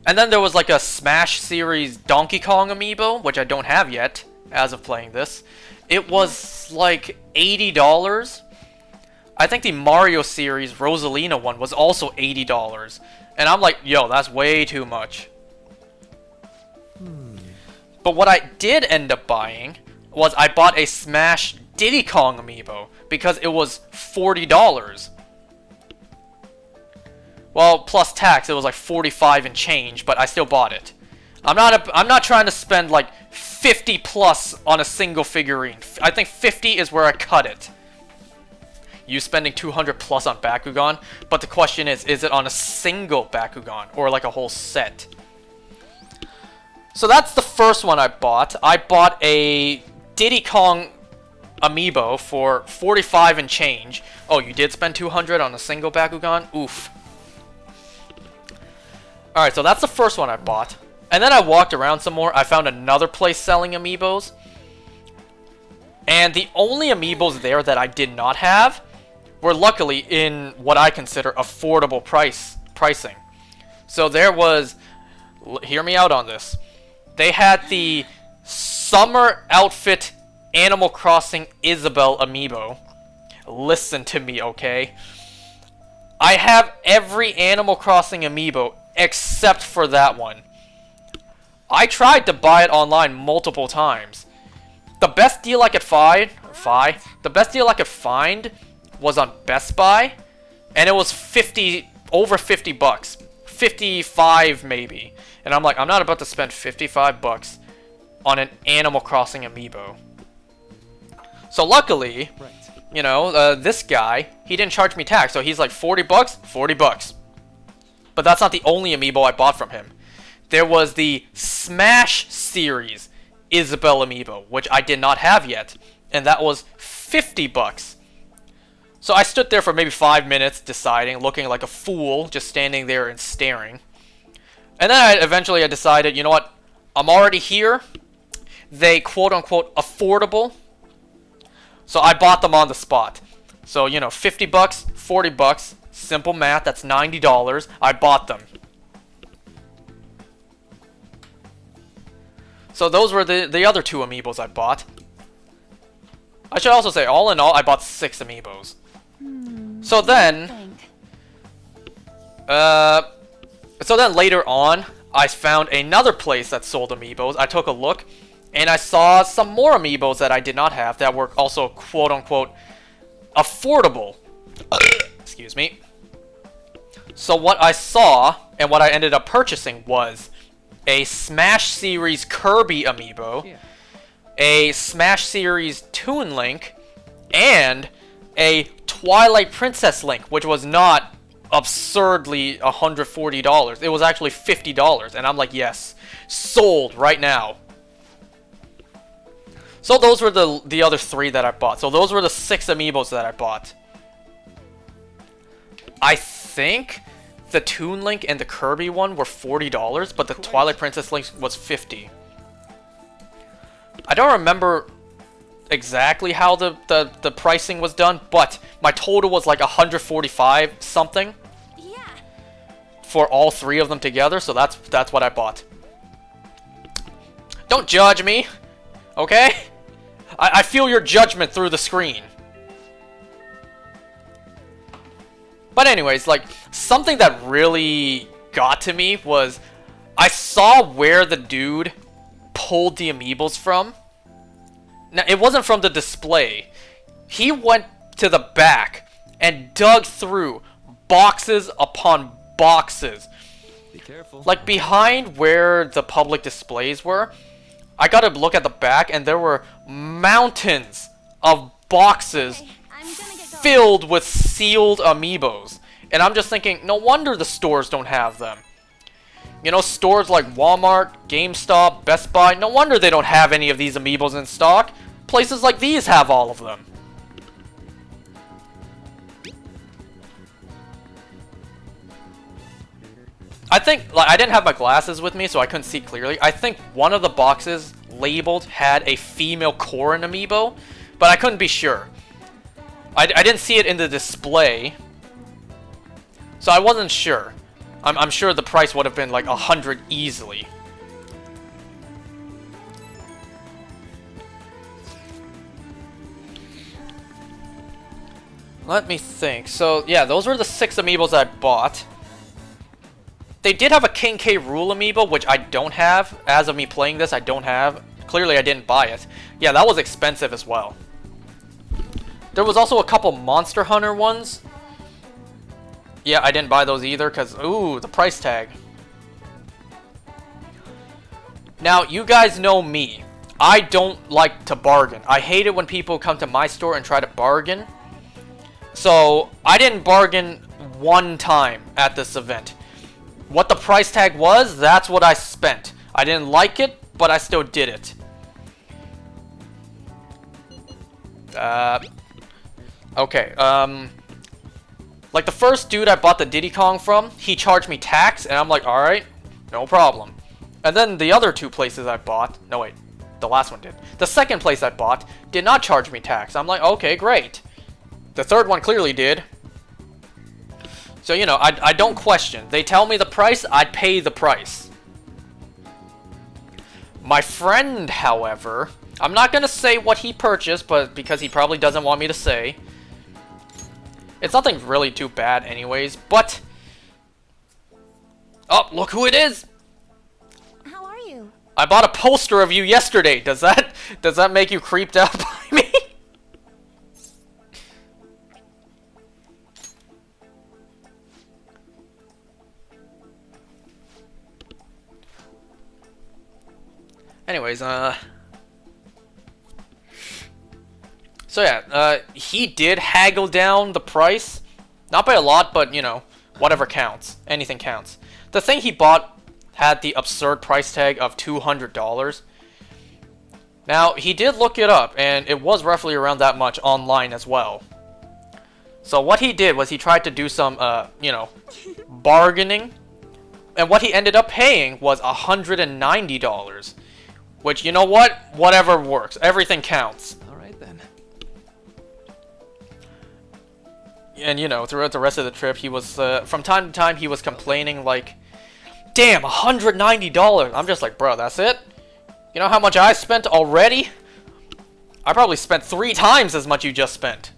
And then there was like a Smash Series Donkey Kong amiibo, which I don't have yet as of playing this. It was like $80. I think the Mario Series Rosalina one was also $80. And I'm like, yo, that's way too much. But what I did end up buying was I bought a Smash Diddy Kong amiibo because it was $40. Well, plus tax, it was like 45 and change, but I still bought it. I'm not trying to spend like 50 plus on a single figurine. I think 50 is where I cut it. You spending 200 plus on Bakugan, but the question is it on a single Bakugan or like a whole set? So that's the first one I bought. I bought a Diddy Kong amiibo for 45 and change. Oh, you did spend 200 on a single Bakugan? Oof. Alright, so that's the first one I bought. And then I walked around some more. I found another place selling amiibos. And the only amiibos there that I did not have were luckily in what I consider affordable pricing. So there was... Hear me out on this. They had the Summer Outfit Animal Crossing Isabelle amiibo. Listen to me, okay? I have every Animal Crossing amiibo except for that one. I tried to buy it online multiple times. The best deal I could find was on Best Buy, and it was over 50 bucks. 55 maybe. And I'm like, I'm not about to spend 55 bucks on an Animal Crossing amiibo. So luckily, you know, this guy, he didn't charge me tax, so he's like 40 bucks, 40 bucks. But that's not the only amiibo I bought from him. There was the Smash Series Isabelle amiibo, which I did not have yet, and that was 50 bucks. So I stood there for maybe 5 minutes deciding, looking like a fool, just standing there and staring. And then eventually I decided, you know what, I'm already here. They quote-unquote affordable. So I bought them on the spot. So, you know, 50 bucks, 40 bucks, simple math, that's $90. I bought them. So those were the other two amiibos I bought. I should also say, all in all, I bought 6 amiibos. So then... So then later on, I found another place that sold amiibos. I took a look, and I saw some more amiibos that I did not have that were also quote-unquote affordable. Excuse me. So what I saw, and what I ended up purchasing was a Smash Series Kirby amiibo, a Smash Series Toon Link, and a Twilight Princess Link, which was not absurdly $140. It was actually $50, and I'm like, yes, sold right now. So those were the other 3 that I bought. So those were the 6 amiibos that I bought. I think the Toon Link and the Kirby one were $40, but the Twilight Princess Link was $50. I don't remember exactly how the pricing was done, but my total was like 145 something. Yeah. For all 3 of them together, so that's what I bought. Don't judge me, okay? I feel your judgment through the screen. But anyways, like, something that really got to me was I saw where the dude pulled the amiibos from. Now, it wasn't from the display. He went to the back and dug through boxes upon boxes. Be careful. Like, behind where the public displays were, I gotta look at the back, and there were mountains of boxes Okay, I'm gonna get going. filled with sealed amiibos. And I'm just thinking, no wonder the stores don't have them. You know, stores like Walmart, GameStop, Best Buy, no wonder they don't have any of these amiibos in stock. Places like these have all of them. I think, like, I didn't have my glasses with me, so I couldn't see clearly. I think one of the boxes labeled had a female Corrin amiibo, but I couldn't be sure. I didn't see it in the display, so I wasn't sure. I'm sure the price would have been like 100 easily. Let me think. So, yeah, those were the 6 amiibos I bought. They did have a King K. Rool amiibo, which I don't have. As of me playing this, I don't have. Clearly, I didn't buy it. Yeah, that was expensive as well. There was also a couple Monster Hunter ones. Yeah, I didn't buy those either, because, ooh, the price tag. Now, you guys know me. I don't like to bargain. I hate it when people come to my store and try to bargain. So, I didn't bargain one time at this event. What the price tag was, that's what I spent. I didn't like it, but I still did it. Okay, like the first dude I bought the Diddy Kong from, he charged me tax, and I'm like, alright, no problem. And then the other 2 places I bought, no wait, the last one did. The second place I bought did not charge me tax. I'm like, okay, great. The third one clearly did. So, you know, I don't question. They tell me the price, I pay the price. My friend, however, I'm not going to say what he purchased, but because he probably doesn't want me to say. It's nothing really too bad anyways, but... Oh, look who it is! How are you? I bought a poster of you yesterday. Does that make you creeped out by me? Anyways, so yeah, he did haggle down the price. Not by a lot, but, you know, whatever counts. Anything counts. The thing he bought had the absurd price tag of $200. Now, he did look it up, and it was roughly around that much online as well. So what he did was he tried to do some, you know, bargaining. And what he ended up paying was $190. Which, you know what? Whatever works. Everything counts. Alright then. And, you know, throughout the rest of the trip, he was, from time to time, he was complaining, like, damn, $190. I'm just like, bro, that's it? You know how much I spent already? I probably spent 3 times as much you just spent.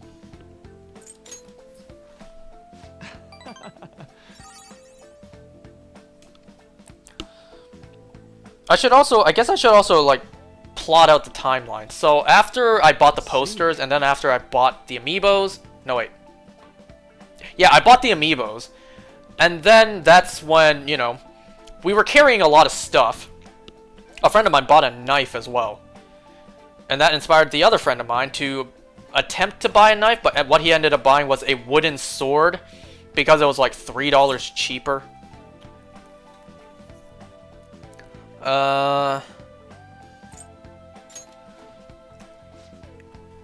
I guess I should also, like, plot out the timeline. So, after I bought the posters, and then after I bought the amiibos... No, wait. Yeah, I bought the amiibos. And then that's when, you know, we were carrying a lot of stuff. A friend of mine bought a knife as well. And that inspired the other friend of mine to attempt to buy a knife, but what he ended up buying was a wooden sword because it was like $3 cheaper.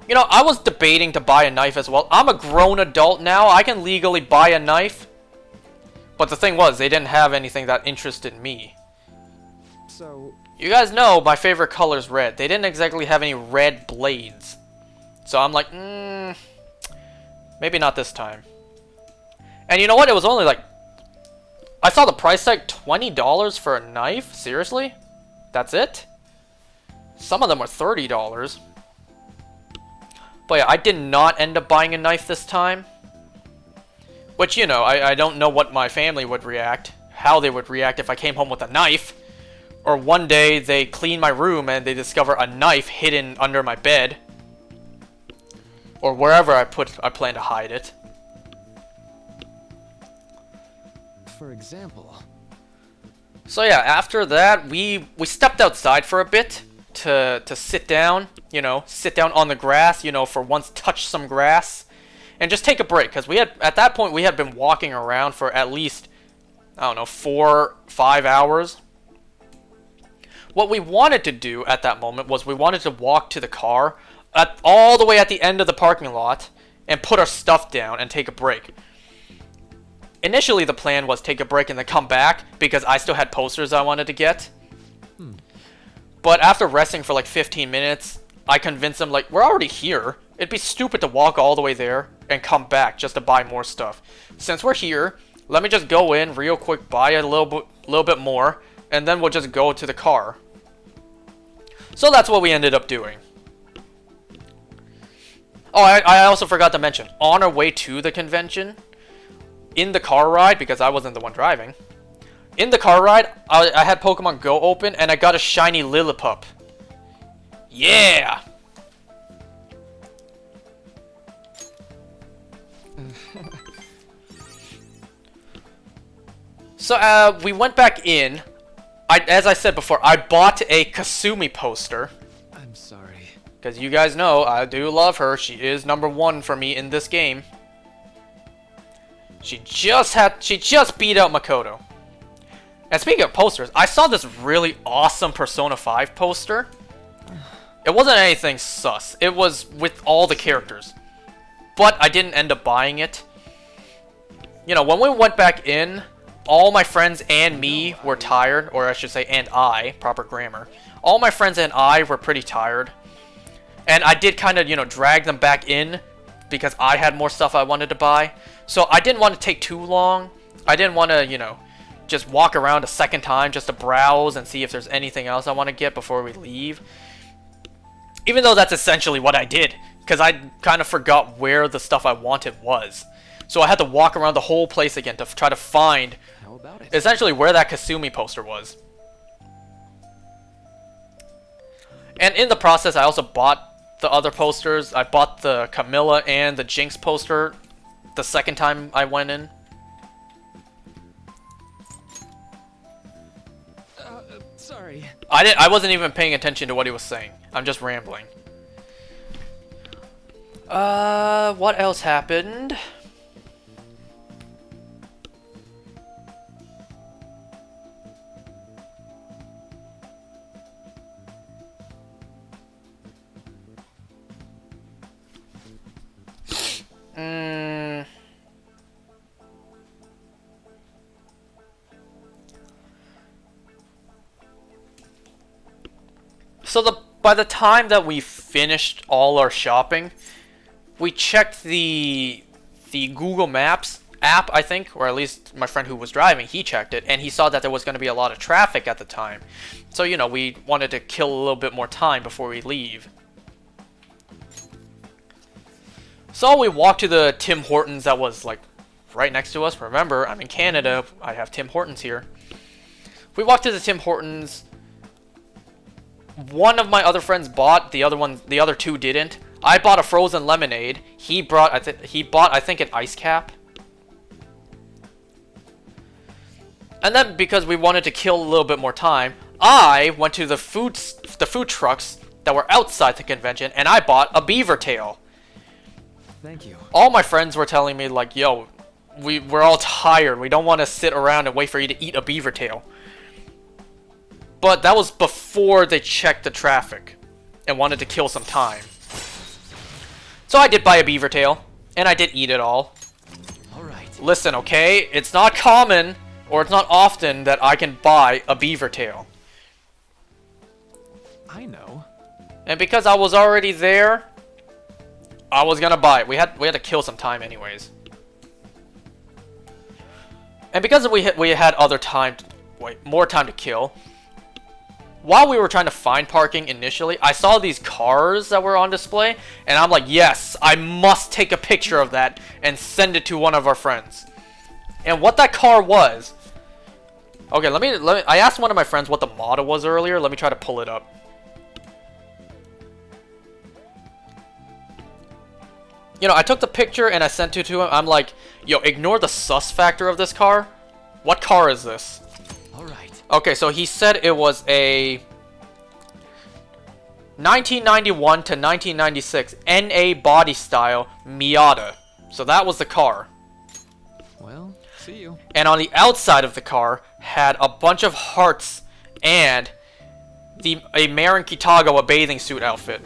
You know, I was debating to buy a knife as well. I'm a grown adult now. I can legally buy a knife. But the thing was, they didn't have anything that interested me. So... You guys know my favorite color is red. They didn't exactly have any red blades. So I'm like, maybe not this time. And you know what? It was only like... I saw the price tag, $20 for a knife? Seriously? That's it? Some of them were $30. But yeah, I did not end up buying a knife this time. Which, you know, I don't know what my family would react. How they would react if I came home with a knife. Or one day they clean my room and they discover a knife hidden under my bed. Or wherever I plan to hide it. For example... So yeah, after that, we stepped outside for a bit. to sit down, you know, sit down on the grass, you know, for once touch some grass, and just take a break, because we had, at that point, we had been walking around for at least, I don't know, 4-5 hours. What we wanted to do at that moment was we wanted to walk to the car all the way at the end of the parking lot and put our stuff down and take a break. Initially, the plan was take a break and then come back because I still had posters I wanted to get. But after resting for like 15 minutes, I convinced them, like, we're already here. It'd be stupid to walk all the way there and come back just to buy more stuff. Since we're here, let me just go in real quick, buy a little bit more, and then we'll just go to the car. So that's what we ended up doing. Oh, I also forgot to mention, on our way to the convention, in the car ride, because I wasn't the one driving, in the car ride, I had Pokemon Go open, and I got a shiny Lillipup. Yeah! So, we went back in. As I said before, I bought a Kasumi poster. I'm sorry. Because you guys know, I do love her. She is #1 for me in this game. She just beat out Makoto. And speaking of posters, I saw this really awesome Persona 5 poster. It wasn't anything sus. It was with all the characters. But I didn't end up buying it. You know, when we went back in, all my friends and me were tired. Or I should say, and I, proper grammar. All my friends and I were pretty tired. And I did kind of, you know, drag them back in because I had more stuff I wanted to buy. So I didn't want to take too long. I didn't want to, you know, just walk around a second time just to browse and see if there's anything else I want to get before we leave. Even though that's essentially what I did, because I kind of forgot where the stuff I wanted was. So I had to walk around the whole place again to try to find essentially where that Kasumi poster was. And in the process, I also bought the other posters. I bought the Camilla and the Jinx poster the second time I went in. Sorry. I wasn't even paying attention to what he was saying. I'm just rambling. What else happened? So by the time that we finished all our shopping, we checked the Google Maps app, I think, or at least my friend who was driving, he checked it, and he saw that there was going to be a lot of traffic at the time. So, you know, we wanted to kill a little bit more time before we leave. So we walked to the Tim Hortons that was, like, right next to us. Remember, I'm in Canada. I have Tim Hortons here. We walked to the Tim Hortons. One of my other friends bought, the other two didn't. I bought a frozen lemonade. He bought, I think, an ice cap. And then, because we wanted to kill a little bit more time, I went to the food trucks that were outside the convention, and I bought a beaver tail. Thank you. All my friends were telling me, like, yo, we're all tired. We don't want to sit around and wait for you to eat a beaver tail. But that was before they checked the traffic and wanted to kill some time. So I did buy a beaver tail, and I did eat it all. Alright. Listen, okay? It's not common, or it's not often that I can buy a beaver tail. I know. And because I was already there, I was gonna buy it. We had to kill some time anyways. And because we had other time, more time to kill. While we were trying to find parking initially, I saw these cars that were on display, and I'm like, yes, I must take a picture of that and send it to one of our friends. And what that car was... Okay, let me I asked one of my friends what the model was earlier. Let me try to pull it up. You know, I took the picture and I sent it to him. I'm like, yo, ignore the sus factor of this car. What car is this? Alright. Okay, so he said it was a 1991 to 1996 NA body style Miata. So that was the car. Well, see you. And on the outside of the car had a bunch of hearts and a Marin Kitago, a bathing suit outfit.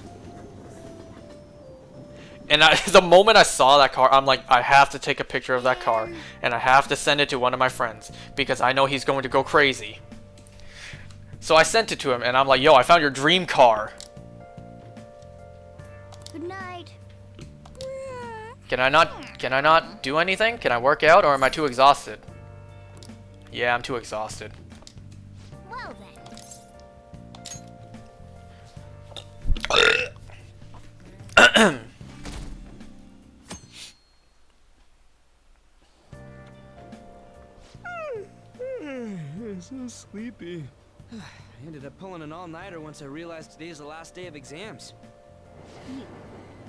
And the moment I saw that car, I'm like, I have to take a picture of that car, and I have to send it to one of my friends, because I know he's going to go crazy. So I sent it to him, and I'm like, yo, I found your dream car. Good night. Can I not do anything? Can I work out, or am I too exhausted? Yeah, I'm too exhausted. Well then. I'm so sleepy. I ended up pulling an all-nighter once I realized today's the last day of exams. You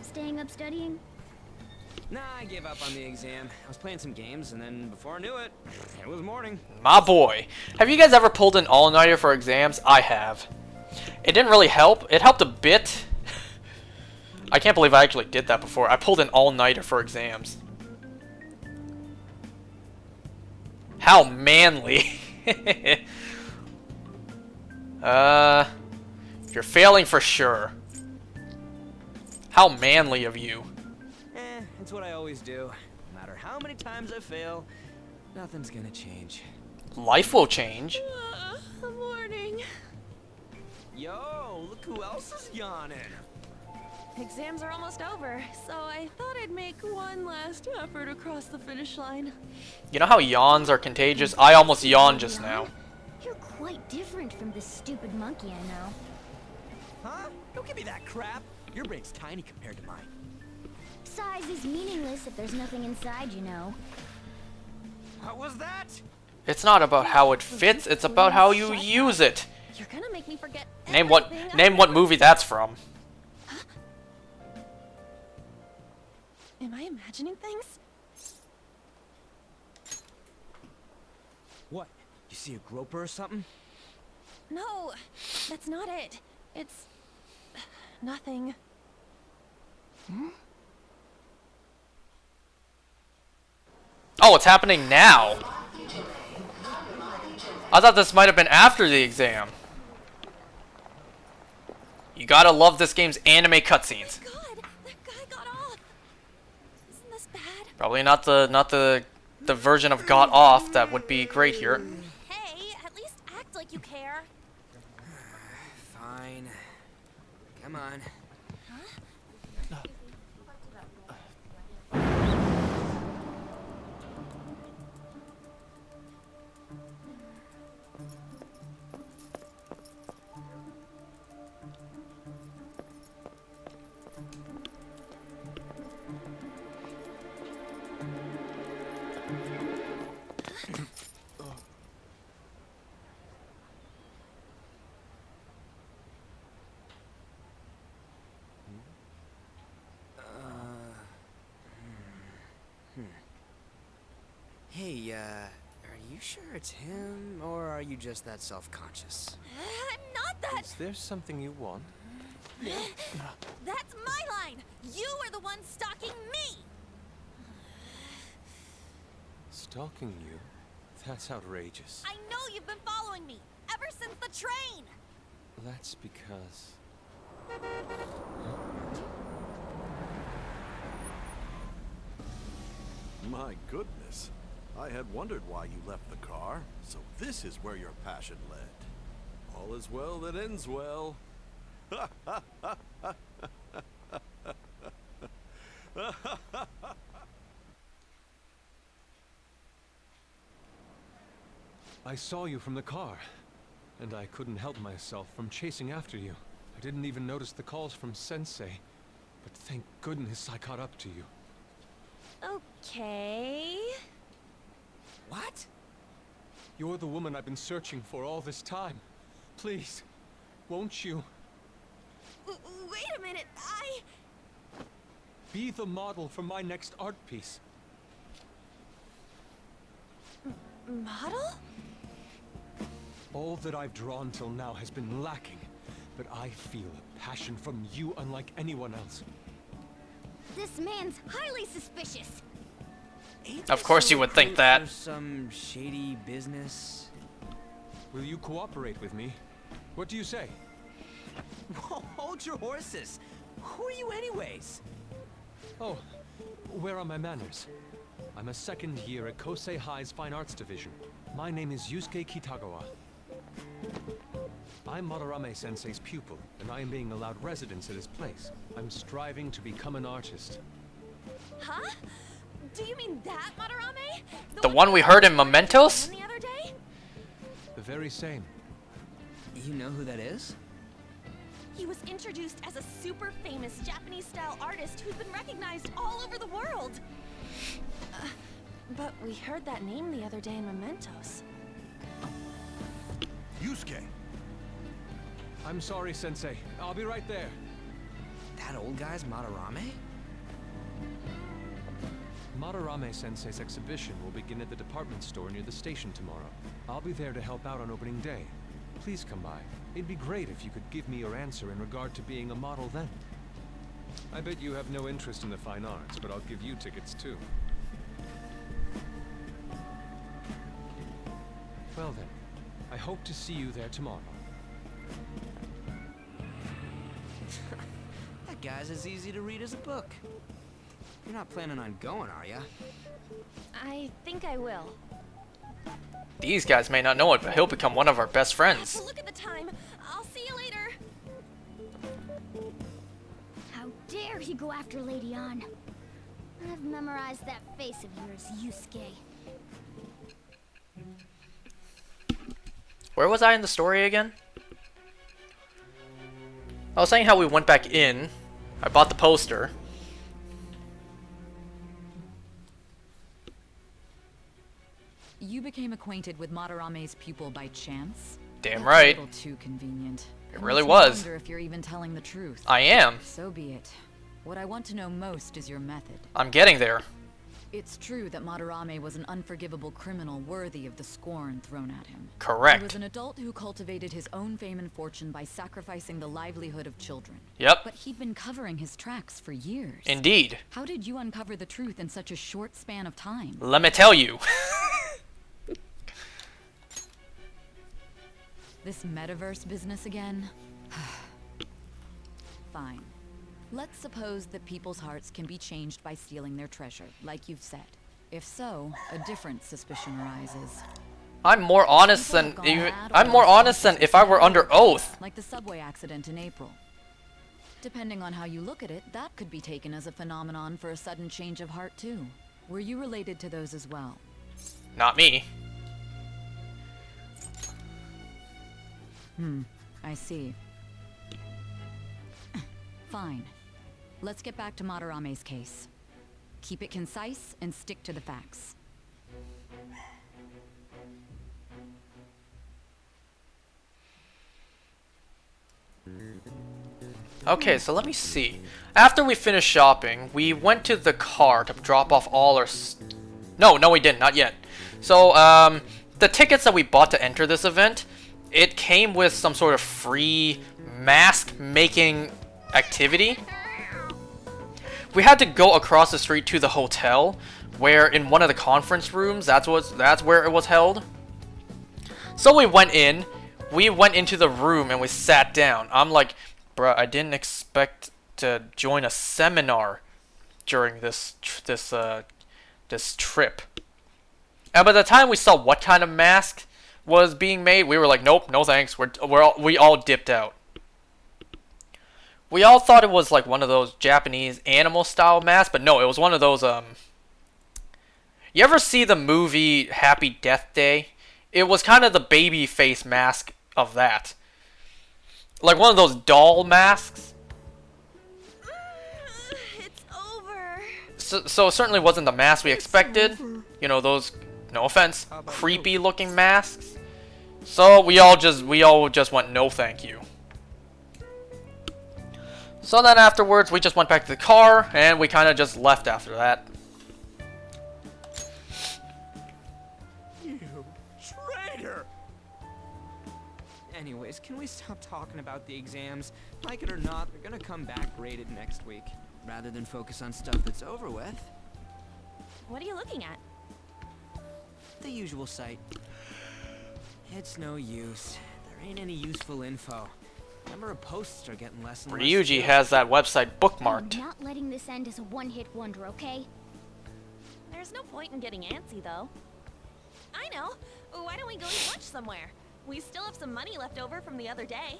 staying up studying? Nah, I gave up on the exam. I was playing some games, and then before I knew it, it was morning. My boy. Have you guys ever pulled an all-nighter for exams? I have. It didn't really help. It helped a bit. I can't believe I actually did that before. I pulled an all-nighter for exams. How manly. You're failing for sure. How manly of you. It's what I always do. No matter how many times I fail, nothing's gonna change. Life will change. Morning. Yo, look who else is yawning. Exams are almost over, so I thought I'd make one last effort across the finish line. You know how yawns are contagious? I almost yawned just now. You're quite different from this stupid monkey I know. Huh? Don't give me that crap. Your brain's tiny compared to mine. Size is meaningless if there's nothing inside, you know. What was that? It's not about how it fits, it's about how you use it. You're gonna make me forget Name what everything movie that's from. Am I imagining things? What? You see a groper or something? No, that's not it. It's nothing. Oh, it's happening now. I thought this might have been after the exam. You gotta love this game's anime cutscenes. God, that guy got off. Isn't this bad? Probably not the version of got off that would be great here. Hey, at least act like you care. Fine. Come on. Hey, are you sure it's him, or are you just that self-conscious? I'm not that. Is there something you want? That's my line. You are the one stalking me. Stalking you? That's outrageous. I know you've been following me ever since the train. That's because... My goodness. I had wondered why you left the car, so this is where your passion led. All is well that ends well. I saw you from the car, and I couldn't help myself from chasing after you. I didn't even notice the calls from Sensei, but thank goodness I caught up to you. Okay. What? You're the woman I've been searching for all this time. Please, won't you? Wait a minute, Be the model for my next art piece. Model? All that I've drawn till now has been lacking. but I feel a passion from you unlike anyone else. This man's highly suspicious. Of course you would think that. For some shady business. Will you cooperate with me? What do you say? Whoa, hold your horses. Who are you anyways? Oh, where are my manners? I'm a second year at Kosei High's Fine Arts Division. My name is Yusuke Kitagawa. I'm Madarame-sensei's pupil, and I am being allowed residence at his place. I'm striving to become an artist. Huh? Do you mean that, Madarame? The one we heard in Mementos? The other day? The very same. You know who that is? He was introduced as a super famous Japanese-style artist who's been recognized all over the world. But we heard that name the other day in Mementos. Yusuke! I'm sorry, Sensei. I'll be right there. That old guy's Madarame? Madarame-sensei's exhibition will begin at the department store near the station tomorrow. I'll be there to help out on opening day. Please come by. It'd be great if you could give me your answer in regard to being a model then. I bet you have no interest in the fine arts, but I'll give you tickets too. Well then, I hope to see you there tomorrow. That guy's as easy to read as a book. You're not planning on going, are ya? I think I will. These guys may not know it, but he'll become one of our best friends. Look at the time. I'll see you later. How dare he go after Lady Ann? I've memorized that face of yours, Yusuke. Where was I in the story again? I was saying how we went back in. I bought the poster. You became acquainted with Madarame's pupil by chance? Damn That's right. A little too convenient. It really Makes me was. wonder if you're even telling the truth. I am. So be it. What I want to know most is your method. I'm getting there. It's true that Madarame was an unforgivable criminal worthy of the scorn thrown at him. Correct. He was an adult who cultivated his own fame and fortune by sacrificing the livelihood of children. Yep. But he'd been covering his tracks for years. Indeed. How did you uncover the truth in such a short span of time? Let me tell you. This metaverse business again? Fine. Let's suppose that people's hearts can be changed by stealing their treasure, like you've said. If so, a different suspicion arises. I'm more honest than if I were under oath. Like the subway accident in April. Depending on how you look at it, that could be taken as a phenomenon for a sudden change of heart too. Were you related to those as well? Not me. I see. Fine. Let's get back to Madarame's case. Keep it concise and stick to the facts. Okay, so let me see. After we finished shopping, we went to the car to drop off all our No, we didn't. Not yet. So, the tickets that we bought to enter this event, it came with some sort of free mask-making activity. We had to go across the street to the hotel, where in one of the conference rooms, that's where it was held. So we went in. We went into the room and we sat down. I'm like, bruh, I didn't expect to join a seminar during this trip. And by the time we saw what kind of mask was being made, we were like, nope, no thanks. We all dipped out. We all thought it was like one of those Japanese animal style masks, but no, it was one of those You ever see the movie Happy Death Day? It was kind of the baby face mask of that. Like one of those doll masks. It's over. So it certainly wasn't the mask we expected. You know, those, no offense, creepy looking masks. So we all just went no thank you. So then afterwards we just went back to the car and we kind of just left after that. You traitor! Anyways, can we stop talking about the exams? Like it or not, they're gonna come back graded next week. Rather than focus on stuff that's over with. What are you looking at? The usual site. It's no use. There ain't any useful info. Number of posts are getting less and less. Ryuji has that website bookmarked. I'm not letting this end as a one-hit wonder, okay? There's no point in getting antsy, though. I know. Why don't we go eat lunch somewhere? We still have some money left over from the other day.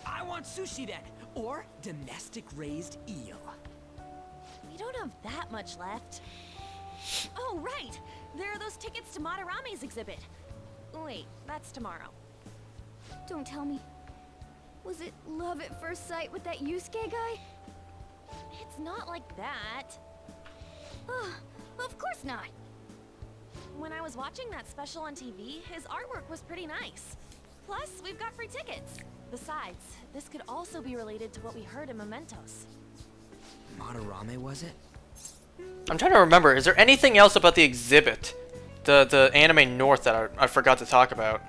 I want sushi then, or domestic raised eel. We don't have that much left. Oh, right! There are those tickets to Madarame's exhibit. Wait, that's tomorrow. Don't tell me. Was it love at first sight with that Yusuke guy? It's not like that. Of course not. When I was watching that special on TV, his artwork was pretty nice. Plus, we've got free tickets. Besides, this could also be related to what we heard in Mementos. Madarame, was it? I'm trying to remember, is there anything else about the exhibit? The Anime North that I forgot to talk about?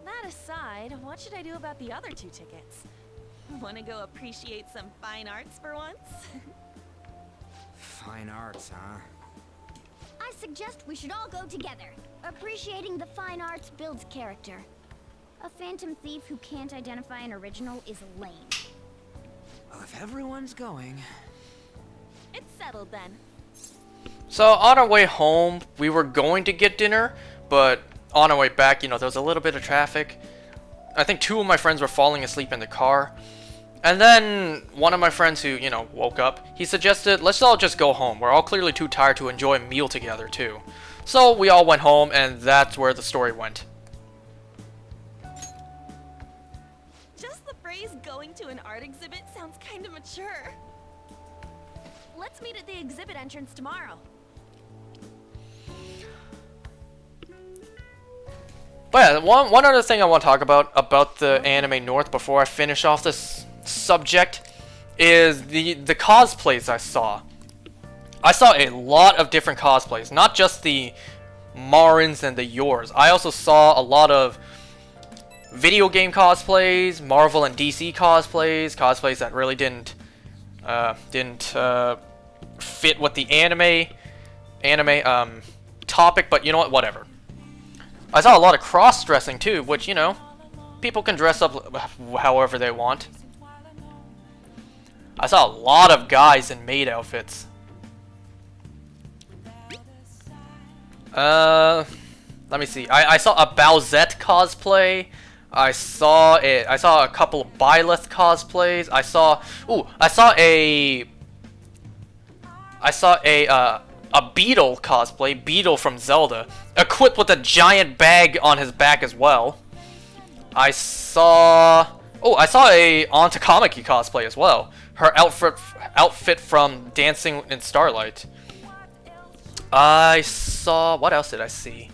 That aside, what should I do about the other 2 tickets? Want to go appreciate some fine arts for once? Fine arts, huh? I suggest we should all go together. Appreciating the fine arts builds character. A phantom thief who can't identify an original is lame. Well, if everyone's going... It's settled then. So on our way home, we were going to get dinner, but on our way back, you know, there was a little bit of traffic. I think 2 of my friends were falling asleep in the car. And then one of my friends who, you know, woke up, he suggested, let's all just go home. We're all clearly too tired to enjoy a meal together, too. So we all went home, and that's where the story went. Just the phrase going to an art exhibit sounds kind of mature. Let's meet at the exhibit entrance tomorrow. But yeah, one other thing I want to talk about the Anime North before I finish off this subject is the cosplays I saw. I saw a lot of different cosplays, not just the Marins and the Yours. I also saw a lot of video game cosplays, Marvel and DC cosplays that really didn't fit with the anime topic, but you know what, whatever. I saw a lot of cross-dressing too, which, you know, people can dress up however they want. I saw a lot of guys in maid outfits. Let me see. I saw a Bowsette cosplay. I saw a couple of Byleth cosplays. I saw a Beetle cosplay, Beetle from Zelda, equipped with a giant bag on his back as well. I saw a Antakamaki cosplay as well. Her outfit from Dancing in Starlight. I saw, what else did I see?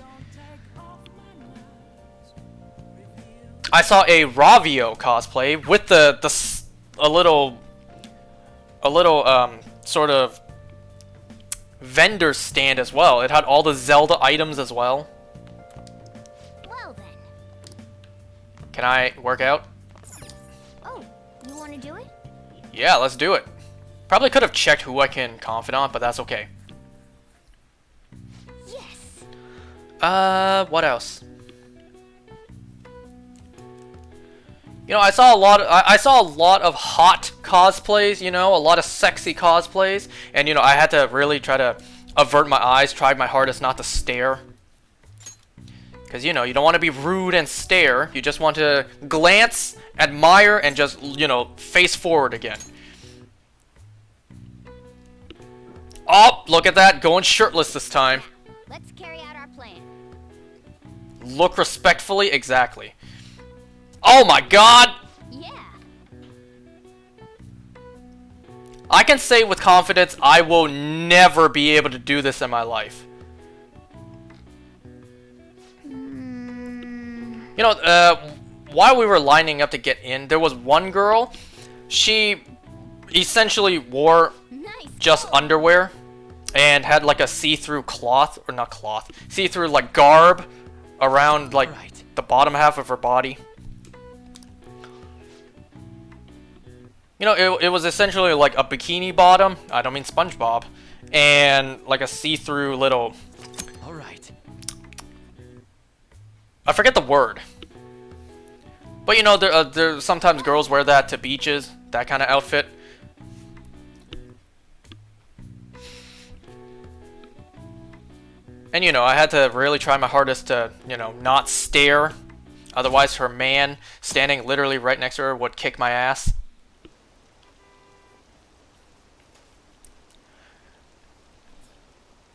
I saw a Ravio cosplay with a little sort of vendor stand as well. It had all the Zelda items as well. Well then. Can I work out? Oh, you want to do it? Yeah, let's do it. Probably could have checked who I can confidant, but that's okay. Yes. What else? You know, I saw a lot of hot cosplays, you know, a lot of sexy cosplays, and you know, I had to really try to avert my eyes, tried my hardest not to stare. Cuz you know, you don't want to be rude and stare. You just want to glance, admire, and just, you know, face forward again. Oh, look at that, going shirtless this time. Let's carry out our plan. Look respectfully, exactly. Oh my god! Yeah. I can say with confidence, I will never be able to do this in my life. You know, while we were lining up to get in, there was one girl, she essentially wore Nice. just underwear and had like a see-through cloth, or not cloth, see-through like garb around like the bottom half of her body. You know, it was essentially like a bikini bottom, I don't mean SpongeBob, and like a see-through little... Alright. I forget the word. But you know, there sometimes girls wear that to beaches, that kind of outfit. And you know, I had to really try my hardest to, you know, not stare. Otherwise her man standing literally right next to her would kick my ass.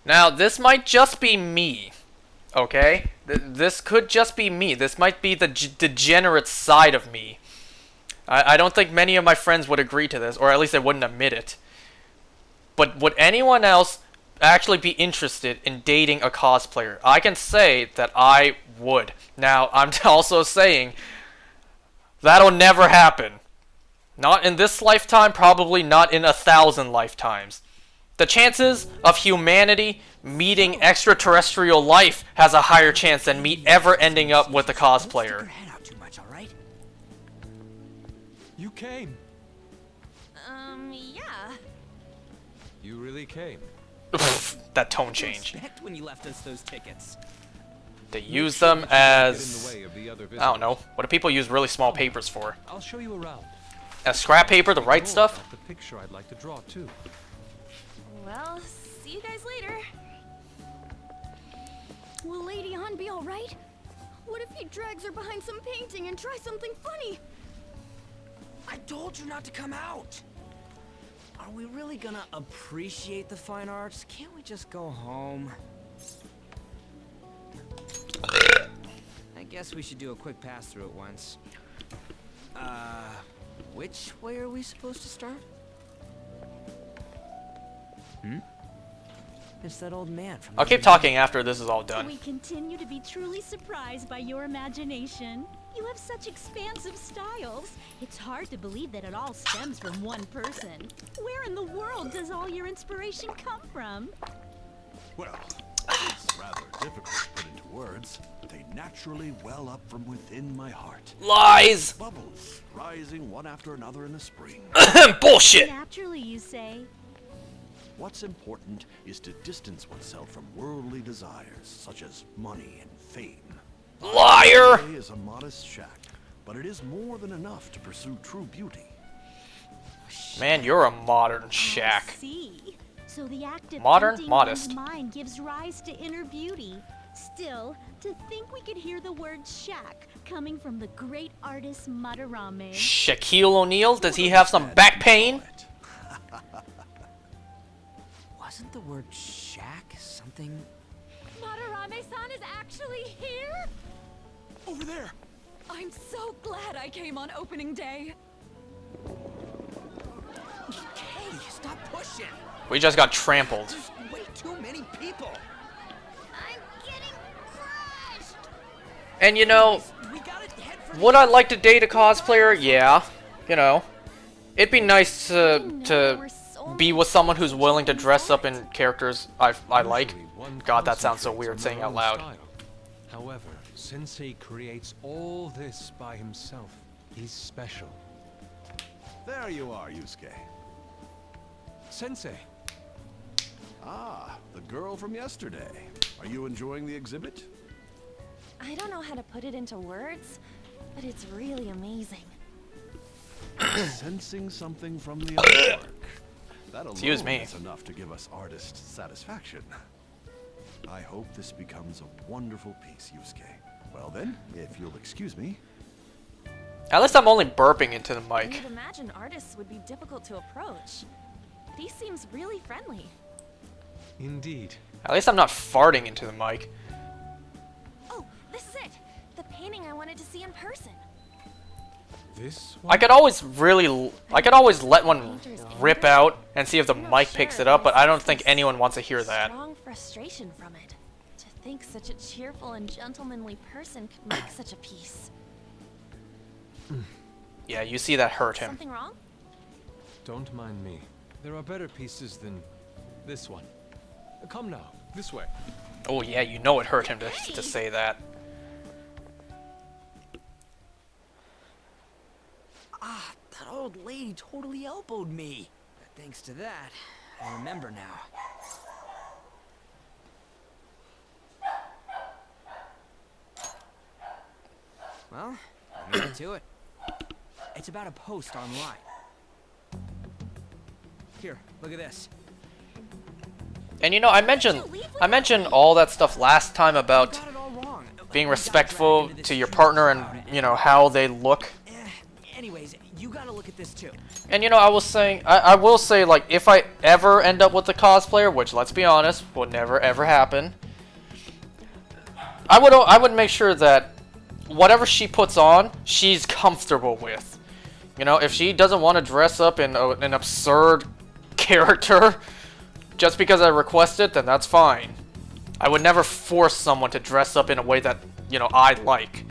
Now, this might just be me, okay? This could just be me. This might be the degenerate side of me. I don't think many of my friends would agree to this, or at least they wouldn't admit it. But would anyone else actually be interested in dating a cosplayer? I can say that I would. Now, I'm also saying that'll never happen. Not in this lifetime, probably not in 1,000 lifetimes. The chances of humanity meeting extraterrestrial life has a higher chance than me ever ending up with a cosplayer. You came. Yeah. You really came. That tone change. When you left us those tickets. They use them as... I don't know. What do people use really small papers for? I'll show you around. As scrap paper to write stuff? The picture I'd like to draw too. Well, see you guys later. Will Lady Han be alright? What if he drags her behind some painting and tries something funny? I told you not to come out. Are we really gonna appreciate the fine arts? Can't we just go home? I guess we should do a quick pass through at once. Which way are we supposed to start? It's that old man from... I'll keep talking after this is all done. We continue to be truly surprised by your imagination. You have such expansive styles. It's hard to believe that it all stems from one person. Where in the world does all your inspiration come from? Well, it's rather difficult to put into words. They naturally well up from within my heart. Lies! Bubbles rising one after another in the spring. Bullshit! Naturally, you say. What's important is to distance oneself from worldly desires, such as money and fame. Liar! It is a modest shack, but it is more than enough to pursue true beauty. Man, you're a modern shack. I see. So the act of Modern, emptying modest. one's mind gives rise to inner beauty. Still, to think we could hear the word shack coming from the great artist Madarame. Shaquille O'Neal? Does he have some back pain? Wasn't the word shack something... Madarame-san is actually here? Over there! I'm so glad I came on opening day. Hey, stop pushing! We just got trampled. There's way too many people! I'm getting crushed! And you know, would I like to date a cosplayer? Yeah. You know, it'd be nice to be with someone who's willing to dress up in characters I like. God, that sounds so weird saying out loud. However, Sensei creates all this by himself. He's special. There you are, Yusuke. Sensei. Ah, the girl from yesterday. Are you enjoying the exhibit? I don't know how to put it into words, but it's really amazing. Sensing something from the artwork. That alone Excuse me. is enough to give us artists satisfaction. I hope this becomes a wonderful piece, Yusuke. Well then, if you'll excuse me. At least I'm only burping into the I mic. would imagine artists would be difficult to approach. But he seems really friendly. Indeed. At least I'm not farting into the mic. Oh, this is it! The painting I wanted to see in person. This I could always let one rip out and see if the mic picks it up, but I don't think anyone wants to hear that. Strong frustration from it. To think such a cheerful and gentlemanly person could make such a piece. Yeah, you see that hurt him. Something wrong? Don't mind me. There are better pieces than this one. Come now, this way. Oh yeah, you know it hurt him to say that. Ah, that old lady totally elbowed me. But thanks to that, I remember now. Well, let me get to it. It's about a post online. Here, look at this. And you know, I mentioned all that stuff last time about being respectful to your partner and, you know, how they look. Anyways, you gotta look at this too. And you know, I will say, like, if I ever end up with a cosplayer, which, let's be honest, would never ever happen, I would make sure that whatever she puts on, she's comfortable with. You know, if she doesn't want to dress up in an absurd character just because I request it, then that's fine. I would never force someone to dress up in a way that, you know, I like.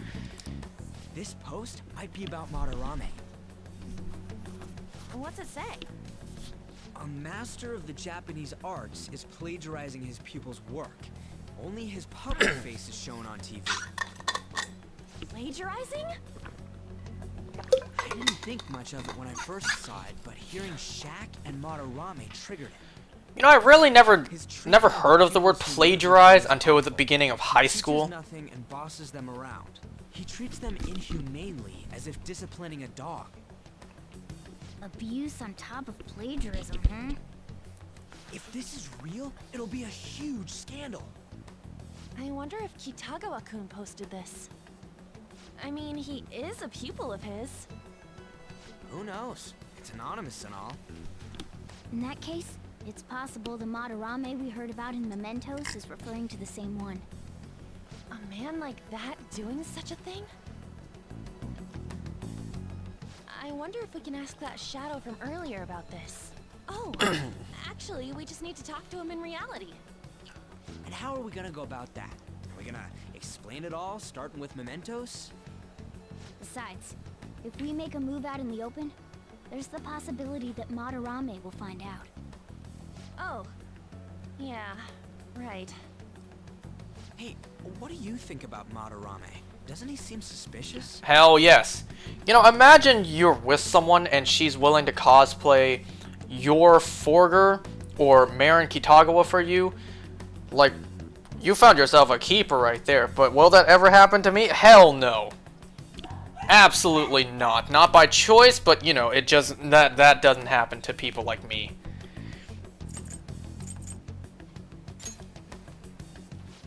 This post might be about Madarame. What's it say? A master of the Japanese arts is plagiarizing his pupil's work. Only his public face is shown on TV. Plagiarizing? I didn't think much of it when I first saw it, but hearing Shaq and Madarame triggered it. You know, I really never heard of the word plagiarize until the beginning of high school. He teaches nothing and bosses them around. He treats them inhumanely, as if disciplining a dog. Abuse on top of plagiarism, huh? If this is real, it'll be a huge scandal. I wonder if Kitagawa-kun posted this. I mean, he is a pupil of his. Who knows? It's anonymous and all. In that case, it's possible the Madarame we heard about in Mementos is referring to the same one. A man like that doing such a thing? I wonder if we can ask that shadow from earlier about this. Oh, actually, we just need to talk to him in reality. And how are we gonna go about that? Are we gonna explain it all, starting with Mementos? Besides, if we make a move out in the open, there's the possibility that Madarame will find out. Oh. Yeah, right. Hey, what do you think about Madarame? Doesn't he seem suspicious? Hell yes. You know, imagine you're with someone and she's willing to cosplay your Forger or Marin Kitagawa for you. Like, you found yourself a keeper right there, but will that ever happen to me? Hell no. Absolutely not. Not by choice, but you know, it just that doesn't happen to people like me.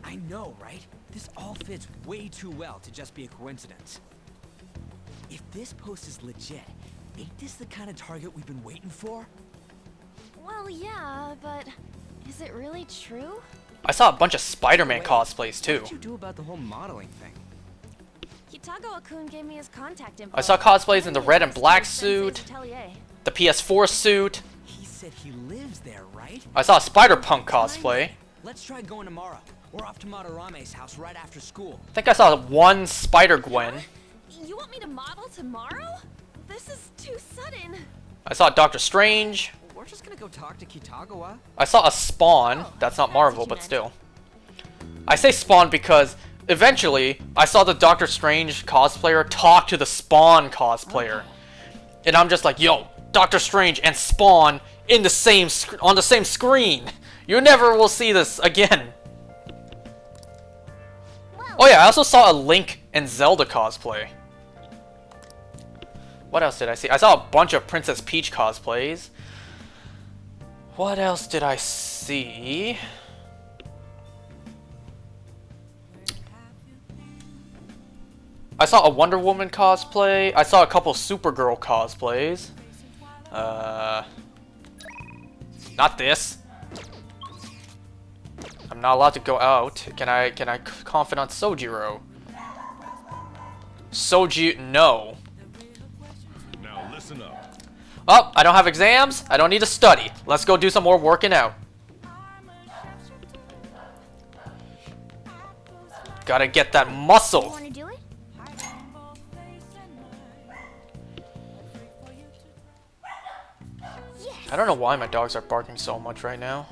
I know, right? This all fits way too well to just be a coincidence. If this post is legit, ain't this the kind of target we've been waiting for? Well, yeah, but is it really true? I saw a bunch of Spider-Man cosplays too. What did you do about the whole modeling thing? Kitagawa-kun gave me his contact info. I saw cosplays in the red and black suit, the PS4 suit. He said he lives there, right? I saw a Spider-Punk cosplay. Let's try going tomorrow. We're off to Madarame's house right after school. I think I saw one Spider-Gwen. You want me to model tomorrow? This is too sudden. I saw Doctor Strange. We're just gonna go talk to Kitagawa. I saw a Spawn. That's not Marvel, but still. I say Spawn because eventually I saw the Doctor Strange cosplayer talk to the Spawn cosplayer. And I'm just like, yo, Doctor Strange and Spawn in the same on the same screen. You never will see this again. Oh yeah, I also saw a Link and Zelda cosplay. What else did I see? I saw a bunch of Princess Peach cosplays. What else did I see? I saw a Wonder Woman cosplay. I saw a couple Supergirl cosplays. Not this. I'm not allowed to go out. Can I confidant Sojiro? No. Now listen up. Oh, I don't have exams. I don't need to study. Let's go do some more working out. Gotta get that muscle. Want to do it? I don't know why my dogs are barking so much right now.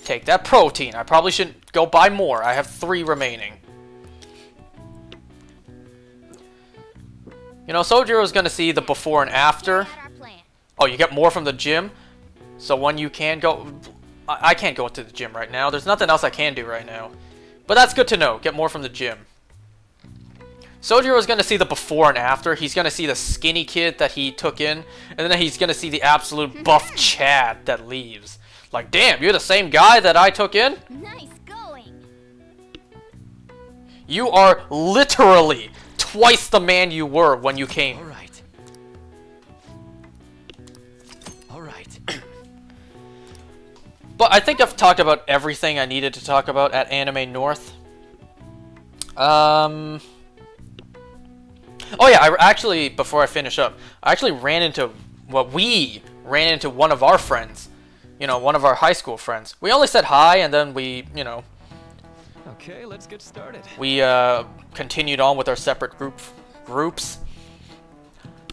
Take that protein. I probably should go buy more. I have 3 remaining. You know, Sojiro's gonna see the before and after. Oh, you get more from the gym? So when you can go... I can't go to the gym right now. There's nothing else I can do right now. But that's good to know. Get more from the gym. Sojiro's gonna see the before and after. He's gonna see the skinny kid that he took in. And then he's gonna see the absolute buff Chad that leaves. Like, damn, you're the same guy that I took in? Nice going. You are literally twice the man you were when you came. Alright. Alright. But I think I've talked about everything I needed to talk about at Anime North. Oh yeah, I actually, before I finish up, I actually ran into one of our friends. You know, one of our high school friends. We only said hi, and then we, you know... Okay, let's get started. We, continued on with our separate groups.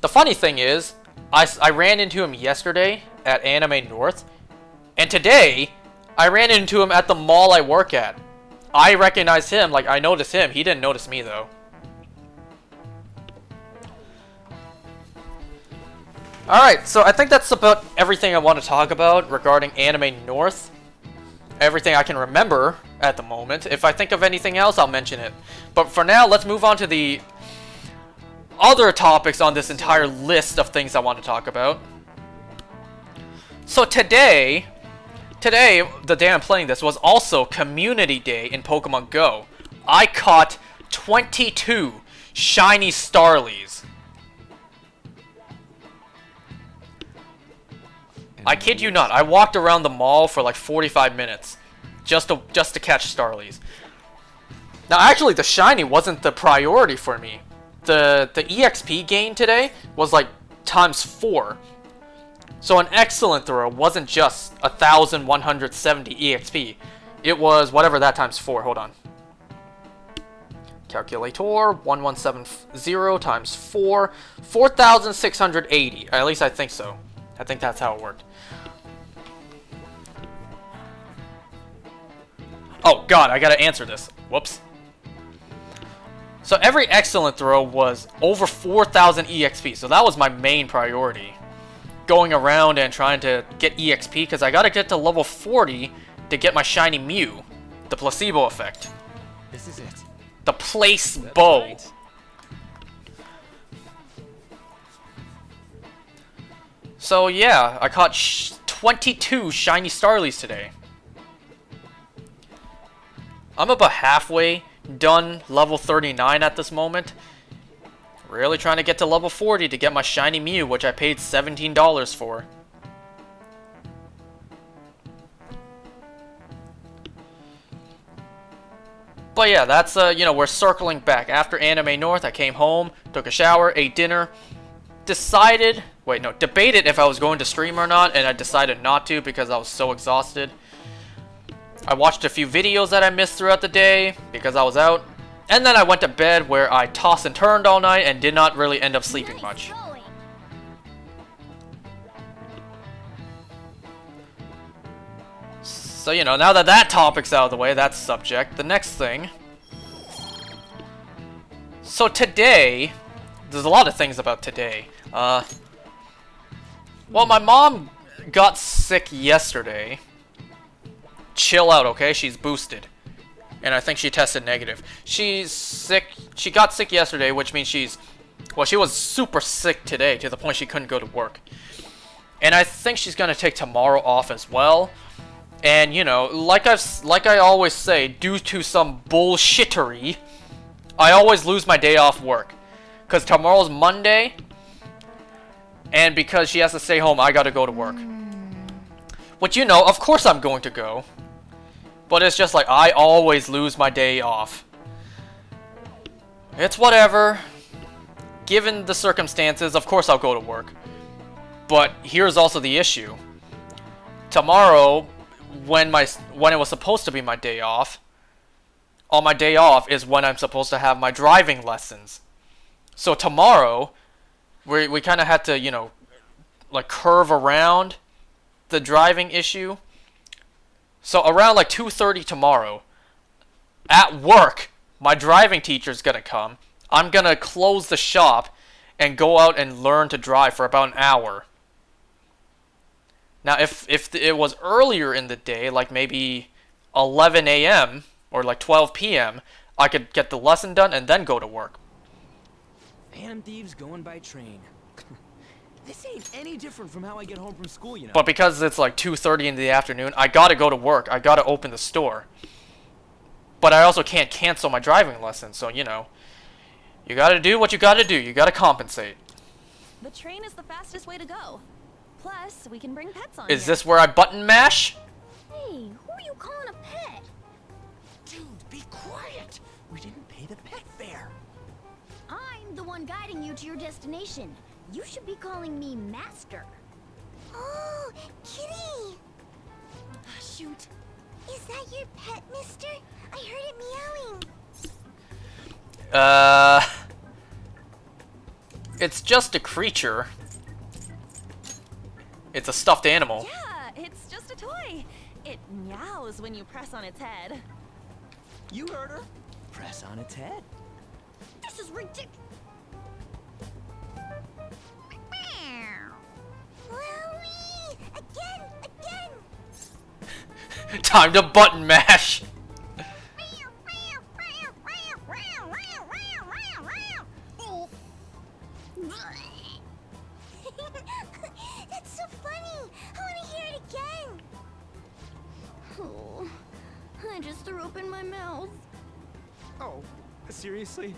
The funny thing is, I ran into him yesterday at Anime North, and today, I ran into him at the mall I work at. I recognized him, like, I noticed him. He didn't notice me, though. Alright, so I think that's about everything I want to talk about regarding Anime North. Everything I can remember at the moment. If I think of anything else, I'll mention it. But for now, let's move on to the other topics on this entire list of things I want to talk about. So today, the day I'm playing this, was also Community Day in Pokemon Go. I caught 22 shiny Starlies. I kid you not, I walked around the mall for like 45 minutes just to catch Starlies. Now actually the shiny wasn't the priority for me. The EXP gain today was like ×4. So an excellent throw wasn't just 1,170 EXP. It was whatever that ×4, hold on. Calculator, 1170 times 4, 4,680. At least I think so. I think that's how it worked. Oh god, I gotta answer this. Whoops. So every excellent throw was over 4,000 EXP, so that was my main priority. Going around and trying to get EXP, because I gotta get to level 40 to get my shiny Mew. The placebo effect. This is it. The place bow. Right. So yeah, I caught 22 shiny Starlies today. I'm about halfway done level 39 at this moment. Really trying to get to level 40 to get my shiny Mew, which I paid $17 for. But yeah, that's, you know, we're circling back. After Anime North, I came home, took a shower, ate dinner, debated if I was going to stream or not, and I decided not to because I was so exhausted. I watched a few videos that I missed throughout the day because I was out, and then I went to bed where I tossed and turned all night and did not really end up sleeping much. So, you know, now that that topic's out of the way, that subject, the next thing. So today, there's a lot of things about today. Well, my mom got sick yesterday. Chill out, okay? She's boosted. And I think she tested negative. She's sick. She got sick yesterday, which means she was super sick today to the point she couldn't go to work. And I think she's gonna take tomorrow off as well. And, you know, like I always say, due to some bullshittery, I always lose my day off work. Because tomorrow's Monday, and because she has to stay home, I gotta go to work. Which, you know, of course I'm going to go. But it's just like, I always lose my day off. It's whatever. Given the circumstances, of course I'll go to work. But here's also the issue. Tomorrow, when it was supposed to be my day off, on my day off is when I'm supposed to have my driving lessons. So tomorrow, we kind of had to, you know, like curve around the driving issue. So around like 2:30 tomorrow, at work, my driving teacher's gonna come. I'm gonna close the shop and go out and learn to drive for about an hour. Now, if it was earlier in the day, like maybe 11 a.m. or like 12 p.m., I could get the lesson done and then go to work. Phantom Thieves going by train. This ain't any different from how I get home from school, you know. But because it's like 2:30 in the afternoon, I gotta go to work. I gotta open the store. But I also can't cancel my driving lesson, so you know, you gotta do what you gotta do. You gotta compensate. The train is the fastest way to go. Plus, we can bring pets on Is here. this where I button mash? Hey, who are you calling a pet? Dude, be quiet. We didn't pay the pet fare. I'm the one guiding you to your destination. You should be calling me Master. Oh, Kitty! Shoot. Is that your pet, mister? I heard it meowing. It's just a creature. It's a stuffed animal. Yeah, it's just a toy. It meows when you press on its head. You heard her. Press on its head. This is ridiculous. Again! Time to button mash. That's so funny. I want to hear it again. Oh, I just threw up in my mouth. Oh, seriously?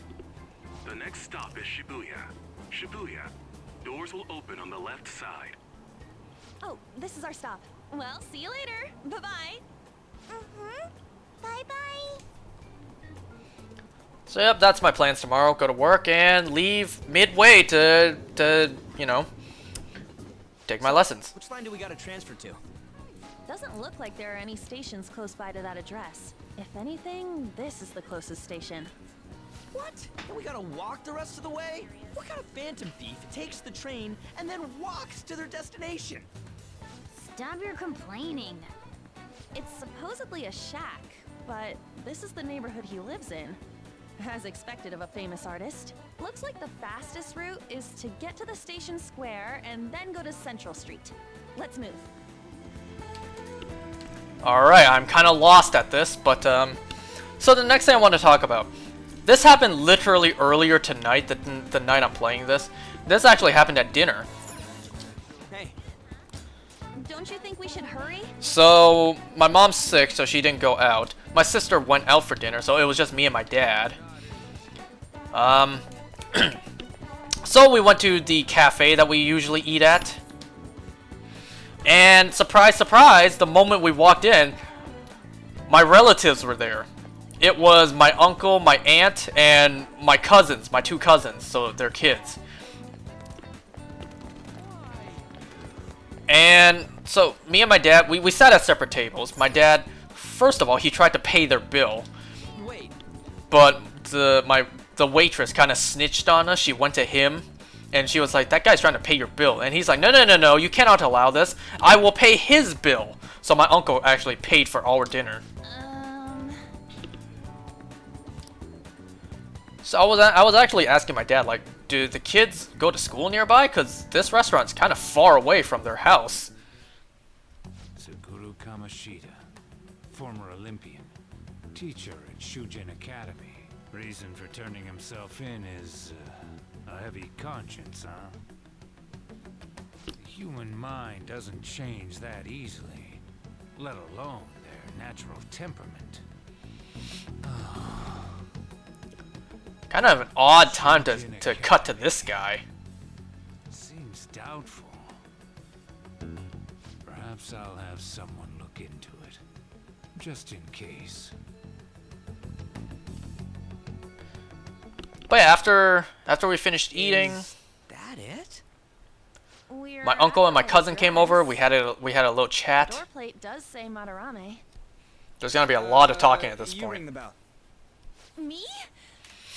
The next stop is Shibuya. Shibuya. Doors will open on the left side. Oh, this is our stop. Well, see you later. Bye-bye. Bye-bye. So yep, that's my plans tomorrow. Go to work and leave midway to you know, take my lessons. Which line do we gotta transfer to? Doesn't look like there are any stations close by to that address. If anything, this is the closest station. What? And we gotta walk the rest of the way? What kind of phantom thief takes the train and then walks to their destination? Stop your complaining. It's supposedly a shack, but this is the neighborhood he lives in. As expected of a famous artist. Looks like the fastest route is to get to the station square and then go to Central Street. Let's move. Alright, I'm kind of lost at this, but so the next thing I want to talk about. This happened literally earlier tonight, the night I'm playing this. This actually happened at dinner. Hey. Don't you think we should hurry? So, my mom's sick, so she didn't go out. My sister went out for dinner, so it was just me and my dad. So we went to the cafe that we usually eat at. And surprise, surprise, the moment we walked in, my relatives were there. It was my uncle, my aunt, and my cousins, my two cousins, so their kids. And so me and my dad, we sat at separate tables. My dad, first of all, he tried to pay their bill. Wait. But the waitress kind of snitched on us. She went to him and she was like, "That guy's trying to pay your bill." And he's like, No, you cannot allow this. I will pay his bill." So my uncle actually paid for our dinner. So I was actually asking my dad, like, do the kids go to school nearby? Because this restaurant's kind of far away from their house. Suguru Kamoshida, former Olympian, teacher at Shujin Academy. Reason for turning himself in is a heavy conscience, huh? The human mind doesn't change that easily, let alone their natural temperament. Kind of an odd time to cut to this guy. Seems doubtful. Perhaps I'll have someone look into it, just in case. But yeah, after we finished eating, that it? My uncle and my cousin came over. We had a little chat. The door plate does say Madarame. There's gonna be a lot of talking at this You point. ring the bell. Me?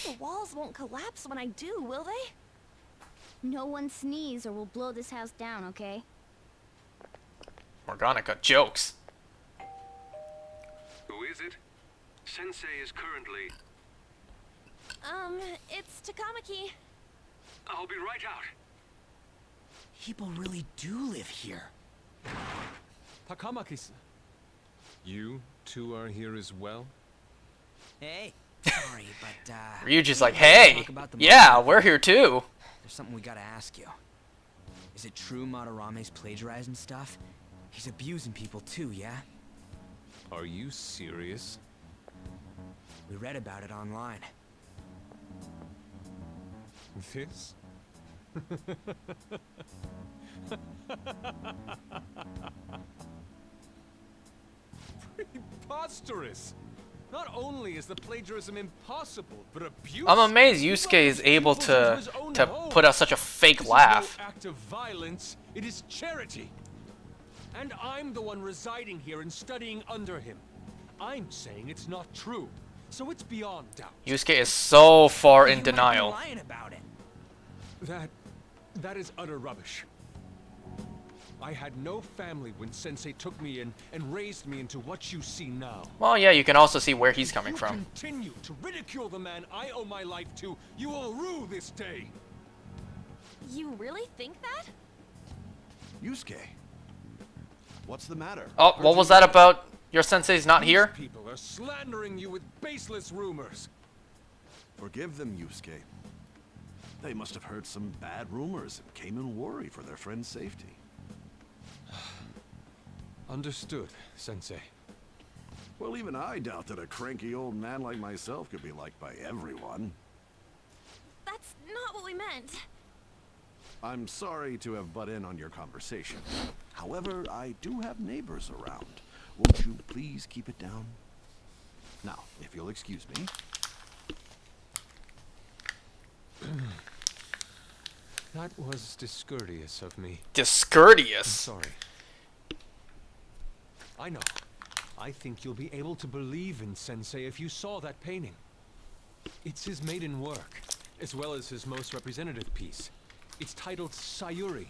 The walls won't collapse when I do, will they? No one sneeze or we'll blow this house down, okay? Morganica, jokes. Who is it? Sensei is currently... It's Takamaki. I'll be right out. People really do live here. Takamaki-san. You two are here as well? Hey, sorry, but Ryuji's like, we wanted to hey, talk about the yeah, Madarame. we're here too. There's something we gotta ask you. Is it true Madarame's plagiarizing stuff? He's abusing people too, yeah? Are you serious? We read about it online. This? Preposterous! Not only is the plagiarism impossible, but abuse. I'm amazed Yusuke is able to put out such a fake laugh. No act of violence, it is charity. And I'm the one residing here and studying under him. I'm saying it's not true, so it's beyond doubt. Yusuke is so far in denial. Lying about it. That is utter rubbish. I had no family when Sensei took me in and raised me into what you see now. Well, yeah, you can also see where he's coming If from. you continue to ridicule the man I owe my life to, you will rue this day. You really think that? Yusuke, what's the matter? Oh, what was that about? Your sensei's not These here? people are slandering you with baseless rumors. Forgive them, Yusuke. They must have heard some bad rumors and came in worry for their friend's safety. Understood, Sensei. Well, even I doubt that a cranky old man like myself could be liked by everyone. That's not what we meant. I'm sorry to have butt in on your conversation. However, I do have neighbors around. Won't you please keep it down? Now, if you'll excuse me. That was discourteous of me. Discourteous? I'm sorry. I know. I think you'll be able to believe in Sensei if you saw that painting. It's his maiden work, as well as his most representative piece. It's titled Sayuri.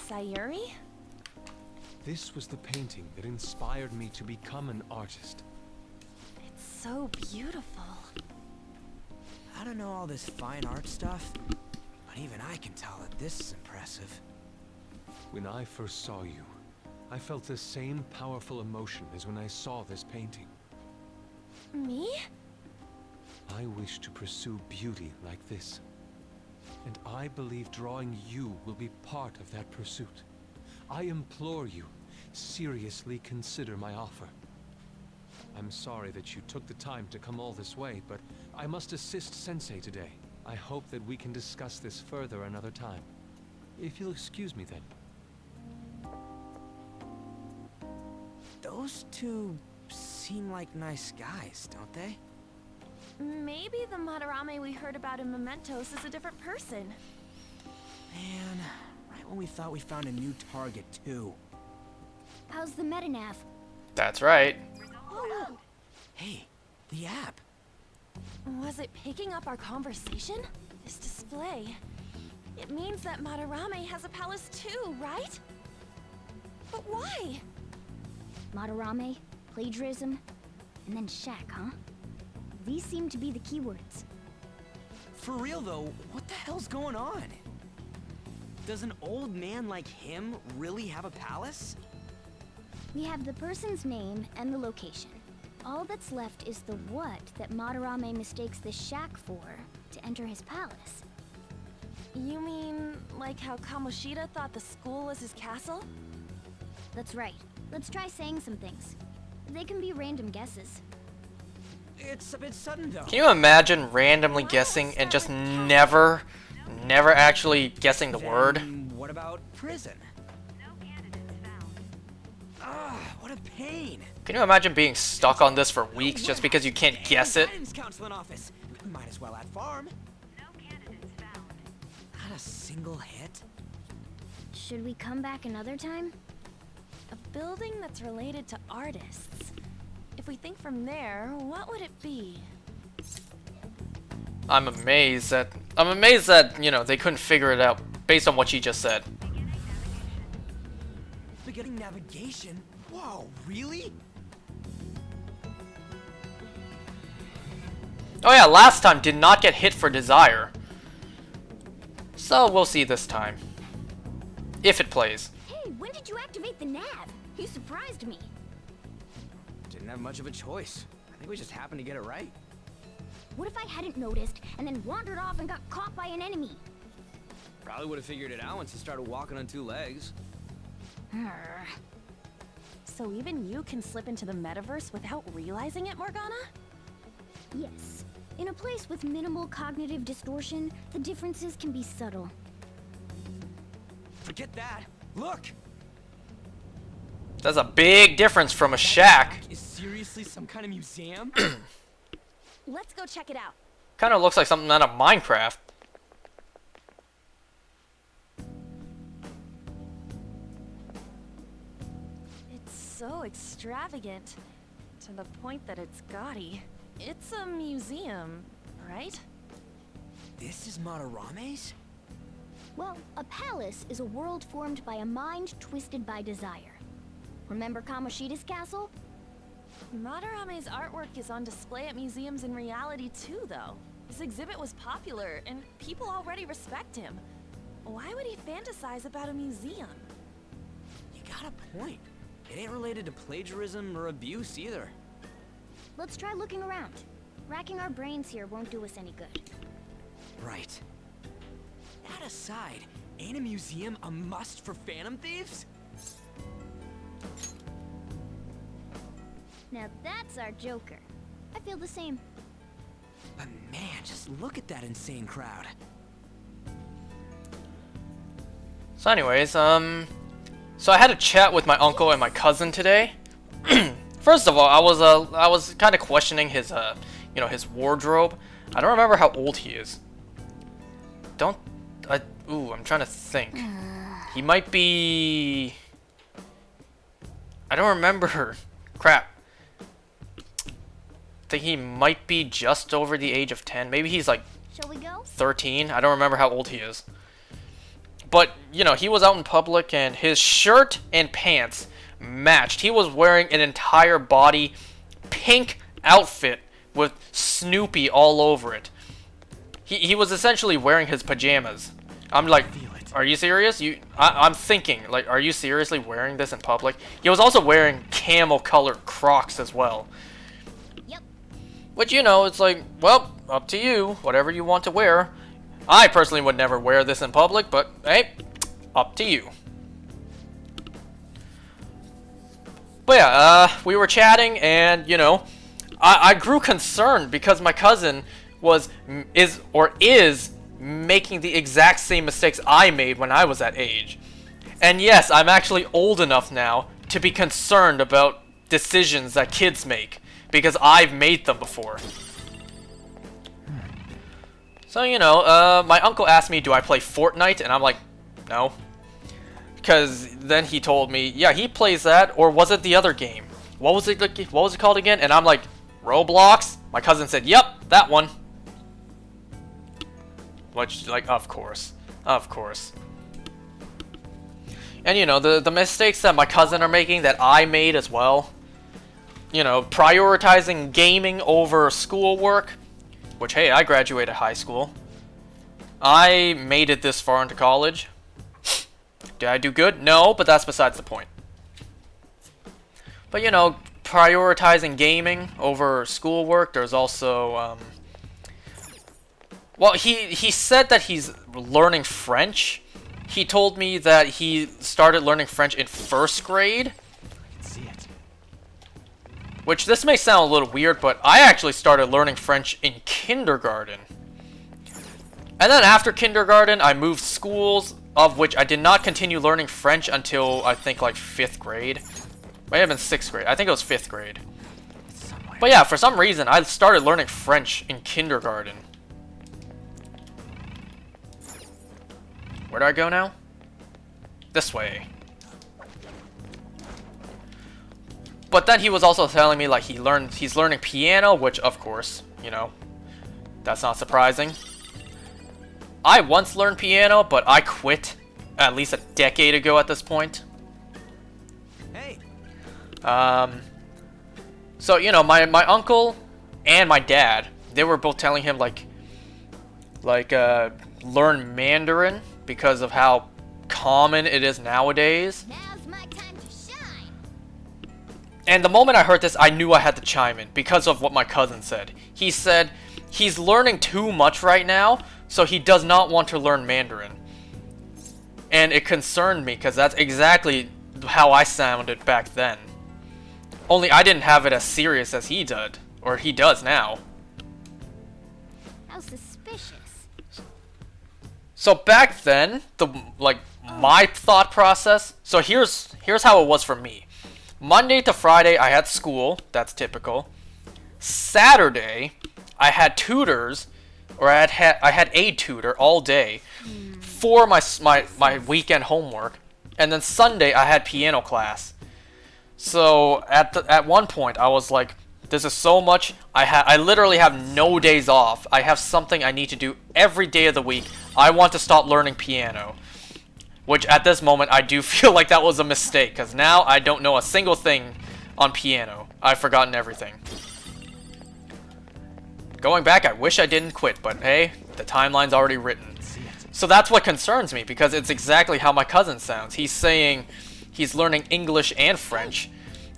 Sayuri? This was the painting that inspired me to become an artist. It's so beautiful. I don't know all this fine art stuff, but even I can tell that this is impressive. When I first saw you, I felt the same powerful emotion as when I saw this painting. Me? I wish to pursue beauty like this. And I believe drawing you will be part of that pursuit. I implore you, seriously consider my offer. I'm sorry that you took the time to come all this way, but I must assist Sensei today. I hope that we can discuss this further another time. If you'll excuse me then. Those two seem like nice guys, don't they? Maybe the Madarame we heard about in Mementos is a different person. Man, right when we thought we found a new target, too. How's the Metanav? That's right. Oh, Hey, the app. was it picking up our conversation? This display. It means that Madarame has a palace too, right? But why? Madarame, plagiarism, and then shack, huh? These seem to be the keywords. For real, though, what the hell's going on? Does an old man like him really have a palace? We have the person's name and the location. All that's left is the what that Madarame mistakes the shack for to enter his palace. You mean like how Kamoshida thought the school was his castle? That's right. Let's try saying some things. They can be random guesses. It's a bit sudden, though. Can you imagine randomly guessing and just never actually guessing the word? What about prison? What a pain. Can you imagine being stuck on this for weeks just because you can't guess it? Guidance counseling office. Might as well add farm. Not a single hit. Should we come back another time? A building that's related to artists. If we think from there, what would it be? I'm amazed that, you know, they couldn't figure it out based on what she just said. Forgetting navigation? Whoa, really? Oh yeah, last time did not get hit for desire. So we'll see this time. If it plays. Hey, when did you activate the nav? You surprised me. Didn't have much of a choice. I think we just happened to get it right. What if I hadn't noticed and then wandered off and got caught by an enemy? Probably would have figured it out once you started walking on 2 legs. So even you can slip into the metaverse without realizing it, Morgana? Yes. In a place with minimal cognitive distortion, the differences can be subtle. Forget that. Look! That's a big difference from a shack. Is seriously some kind of museum? Let's go check it out. Kind of looks like something out of Minecraft. It's so extravagant, to the point that it's gaudy. It's a museum, right? This is Madarame's? Well, a palace is a world formed by a mind twisted by desire. Remember Kamoshida's castle? Madarame's artwork is on display at museums in reality too, though. This exhibit was popular, and people already respect him. Why would he fantasize about a museum? You got a point. It ain't related to plagiarism or abuse either. Let's try looking around. Racking our brains here won't do us any good. Right. That aside, ain't a museum a must for Phantom Thieves? Now that's our Joker. I feel the same. But man, just look at that insane crowd. So anyways, so I had a chat with my uncle and my cousin today. First of all, I was kind of questioning his you know, his wardrobe. I don't remember how old he is. I'm trying to think. He might be, I don't remember. Crap. I think he might be just over the age of 10. Maybe he's like Shall we go? 13. I don't remember how old he is. But, you know, he was out in public and his shirt and pants matched. He was wearing an entire body pink outfit with Snoopy all over it. He was essentially wearing his pajamas. I'm like, are you serious? I'm thinking, like, are you seriously wearing this in public? He was also wearing camel colored Crocs as well. Yep. Which, you know, it's like, well, up to you, whatever you want to wear. I personally would never wear this in public, but hey, up to you. But yeah, we were chatting, and you know, I grew concerned because my cousin is making the exact same mistakes I made when I was that age. And yes, I'm actually old enough now to be concerned about decisions that kids make because I've made them before. So, you know, my uncle asked me, do I play Fortnite? And I'm like, no. Because then he told me, yeah, he plays that, or was it the other game? What was it called again? And I'm like, Roblox? My cousin said, yep, that one. Which, like, of course. Of course. And, you know, the mistakes that my cousin are making that I made as well. You know, prioritizing gaming over schoolwork. Which, hey, I graduated high school. I made it this far into college. Did I do good? No, but that's besides the point. But, you know, prioritizing gaming over schoolwork. There's also, well, he said that he's learning French. He told me that he started learning French in 1st grade. I can see it. Which, this may sound a little weird, but I actually started learning French in kindergarten. And then after kindergarten, I moved schools, of which I did not continue learning French until, I think, like 5th grade. Might have been 6th grade. I think it was 5th grade. But yeah, for some reason, I started learning French in kindergarten. Where do I go now? This way. But then he was also telling me, like, he's learning piano, which, of course, you know, That's not surprising. I once learned piano, but I quit at least a decade ago at this point. Hey. So, you know, my uncle and my dad, they were both telling him, learn Mandarin because of how common it is nowadays. Now's my time to shine. And the moment I heard this, I knew I had to chime in because of what my cousin said. He said he's learning too much right now, so he does not want to learn Mandarin. And it concerned me because that's exactly how I sounded back then. Only I didn't have it as serious as he did, or he does now. How suspicious. So back then, my thought process, so here's how it was for me. Monday to Friday I had school, that's typical. Saturday I had tutors, or I had a tutor all day for my weekend homework, and then Sunday I had piano class. So at one point I was like, this is so much. I literally have no days off. I have something I need to do every day of the week. I want to stop learning piano. Which at this moment I do feel like that was a mistake, because now I don't know a single thing on piano. I've forgotten everything. Going back, I wish I didn't quit, but hey, the timeline's already written. So that's what concerns me, because it's exactly how my cousin sounds. He's saying he's learning English and French.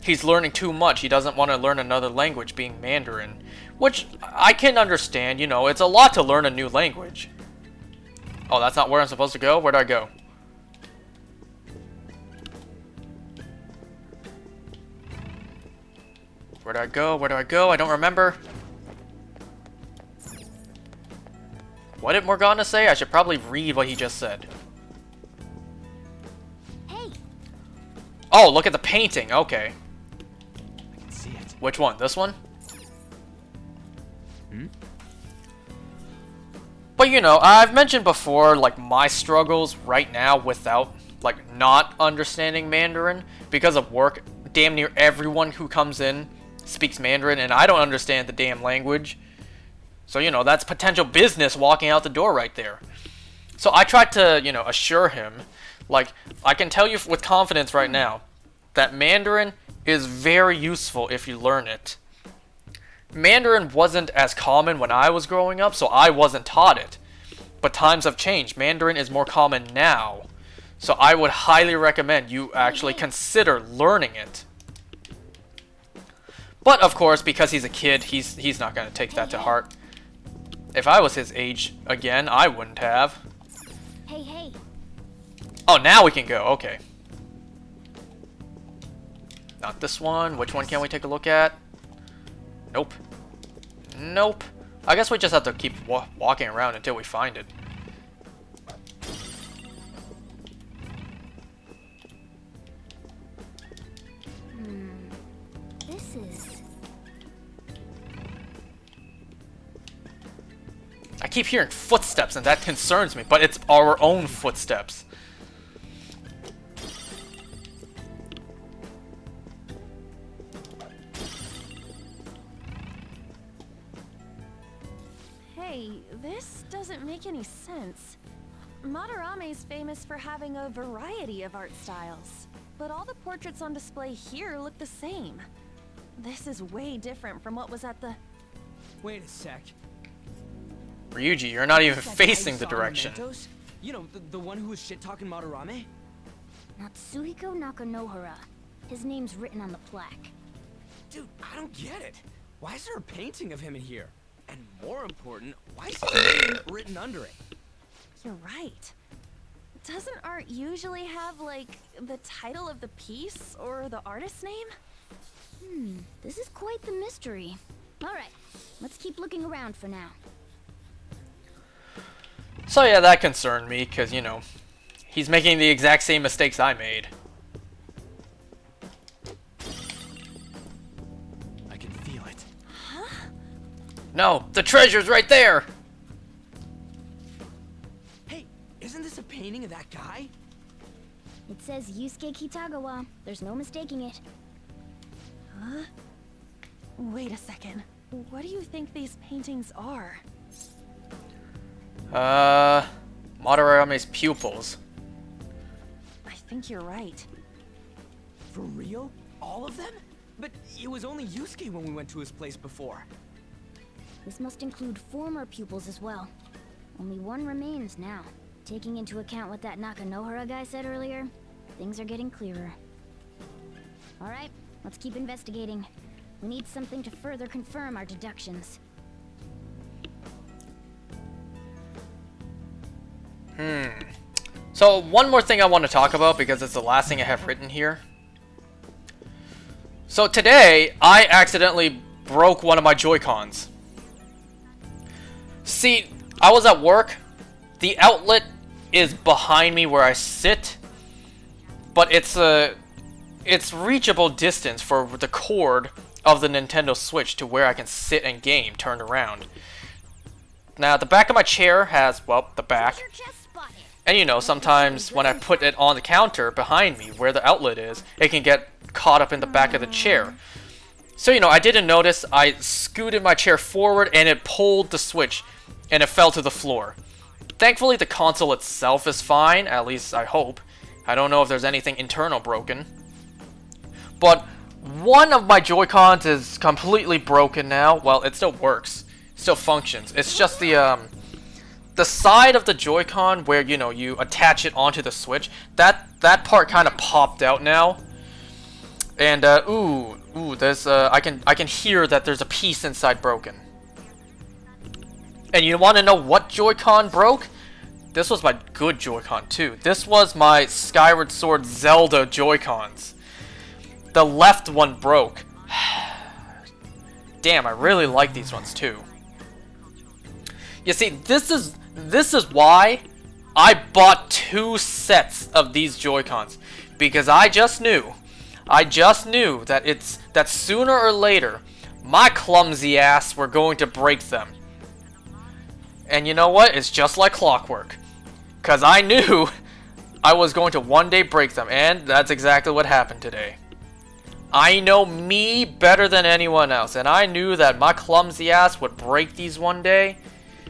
He's learning too much. He doesn't want to learn another language, being Mandarin. Which I can understand, you know, it's a lot to learn a new language. Oh, that's not where I'm supposed to go? Where'd I go? Where'd I go? Where do I go? I don't remember. What did Morgana say? I should probably read what he just said. Hey. Oh, look at the painting. Okay. I can see it. Which one? This one? But you know, I've mentioned before, like, my struggles right now without, like, not understanding Mandarin because of work. Damn near everyone who comes in speaks Mandarin, and I don't understand the damn language. So, you know, that's potential business walking out the door right there. So I tried to, you know, assure him, like, I can tell you with confidence right now that Mandarin is very useful if you learn it. Mandarin wasn't as common when I was growing up, so I wasn't taught it. But times have changed. Mandarin is more common now. So I would highly recommend you actually consider learning it. But of course, because he's a kid, he's not going to take that to heart. If I was his age again, I wouldn't have. Hey, hey. Oh, now we can go. Okay. Not this one. Which one can we take a look at? Nope. Nope. I guess we just have to keep walking around until we find it. This is... I keep hearing footsteps and that concerns me, but it's our own footsteps. Hey, this doesn't make any sense. Madarame's famous for having a variety of art styles, but all the portraits on display here look the same. This is way different from what was at the... Wait a sec. Ryuji, you're not even Is that facing guy the you saw in direction. Mementos? You know, the one who was shit-talking Madarame? Natsuhiko Nakanohara. His name's written on the plaque. Dude, I don't get it. Why is there a painting of him in here? And more important, why is his name written under it? You're right. Doesn't art usually have, like, the title of the piece or the artist's name? This is quite the mystery. Alright, let's keep looking around for now. So yeah, that concerned me, because, you know, he's making the exact same mistakes I made. I can feel it. Huh? No, the treasure's right there! Hey, isn't this a painting of that guy? It says Yusuke Kitagawa. There's no mistaking it. Huh? Wait a second. What do you think these paintings are? Madarame's pupils. I think you're right. For real? All of them? But it was only Yusuke when we went to his place before. This must include former pupils as well. Only one remains now. Taking into account what that Nakanohara guy said earlier, things are getting clearer. Alright, let's keep investigating. We need something to further confirm our deductions. So one more thing I want to talk about because it's the last thing I have written here. So today, I accidentally broke one of my Joy-Cons. See, I was at work. The outlet is behind me where I sit, but it's reachable distance for the cord of the Nintendo Switch to where I can sit and game turned around. Now, the back of my chair has, well, the back. And you know, sometimes when I put it on the counter behind me where the outlet is, it can get caught up in the back of the chair. So, you know, I didn't notice. I scooted my chair forward and it pulled the Switch and it fell to the floor. Thankfully, the console itself is fine, at least I hope. I don't know if there's anything internal broken. But one of my Joy-Cons is completely broken now. Well, it still works. It still functions. It's just the side of the Joy-Con where, you know, you attach it onto the Switch. That part kind of popped out now. And there's I can hear that there's a piece inside broken. And you want to know what Joy-Con broke? This was my good Joy-Con too. This was my Skyward Sword Zelda Joy-Cons. The left one broke. Damn, I really like these ones too. You see, this is why I bought 2 sets of these Joy-Cons, because I just knew that sooner or later my clumsy ass were going to break them. And you know what? It's just like clockwork. Because I knew I was going to one day break them. And that's exactly what happened today. I know me better than anyone else. And I knew that my clumsy ass would break these one day.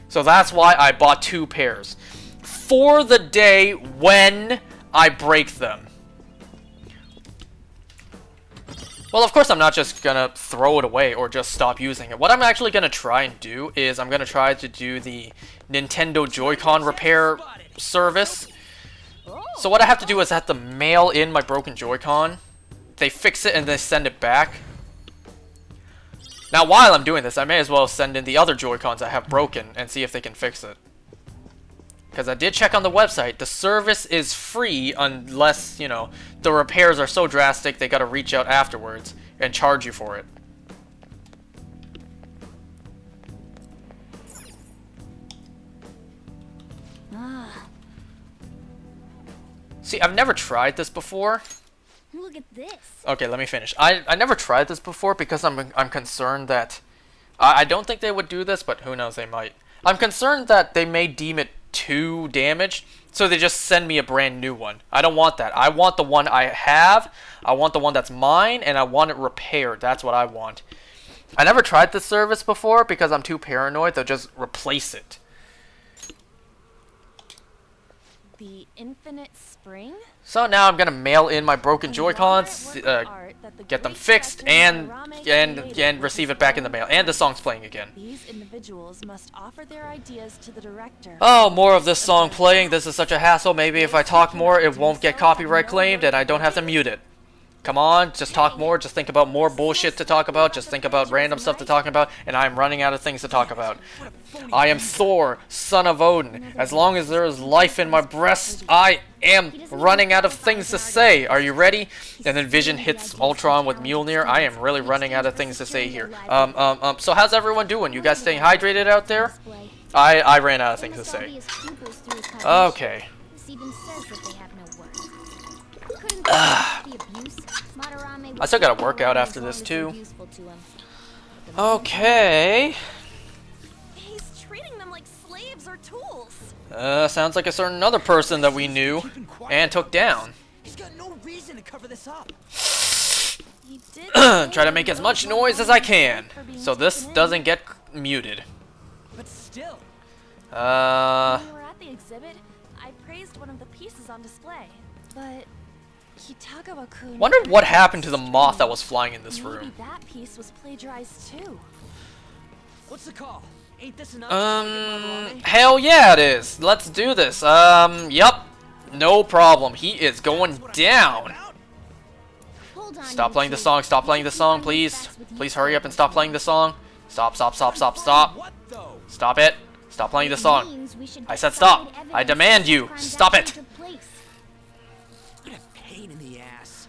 So that's why I bought 2 pairs. For the day when I break them. Well, of course, I'm not just gonna throw it away or just stop using it. What I'm actually gonna try and do is I'm gonna try to do the Nintendo Joy-Con repair service. So what I have to do is I have to mail in my broken Joy-Con. They fix it and they send it back. Now, while I'm doing this, I may as well send in the other Joy-Cons I have broken and see if they can fix it. Because I did check on the website. The service is free unless, you know, the repairs are so drastic they gotta reach out afterwards and charge you for it. See, I've never tried this before. Look at this. Okay, let me finish. I never tried this before because I'm concerned that... I don't think they would do this, but who knows, they might. I'm concerned that they may deem it too damaged, so they just send me a brand new one. I don't want that. I want the one I have, I want the one that's mine, and I want it repaired. That's what I want. I never tried this service before because I'm too paranoid. They'll just replace it. The Infinite Spring? So now I'm gonna mail in my broken Joy-Cons, get them fixed, and receive it back in the mail. And the song's playing again. These individuals must offer their ideas to the director. Oh, more of this song playing. This is such a hassle. Maybe if I talk more, it won't get copyright claimed, and I don't have to mute it. Come on, just talk more. Just think about more bullshit to talk about. Just think about random stuff to talk about, and I'm running out of things to talk about. I am Thor, son of Odin. As long as there is life in my breast, I am running out of things to say. Are you ready? And then Vision hits Ultron with Mjolnir. I am really running out of things to say here. So how's everyone doing? You guys staying hydrated out there? I ran out of things to say. Okay. I still gotta work out after this too. Okay. He's treating them like slaves or tools. Sounds like a certain other person that we knew and took down. He's got no reason to cover this up. Try to make as much noise as I can, so this doesn't get muted. But still. When we were at the exhibit, I praised one of the pieces on display, but Kitagawa-kun... Wonder what happened to the moth that was flying in this room. Maybe that piece was plagiarized too. What's the call? Ain't this enough? Hell yeah it is. Let's do this. Yup. No problem. He is going down. Stop playing the song. Stop playing the song, please. Please hurry up and stop playing the song. Stop, stop, stop, stop, stop. Stop it. Stop playing the song. I said stop. I demand you. Stop it. What a pain in the ass.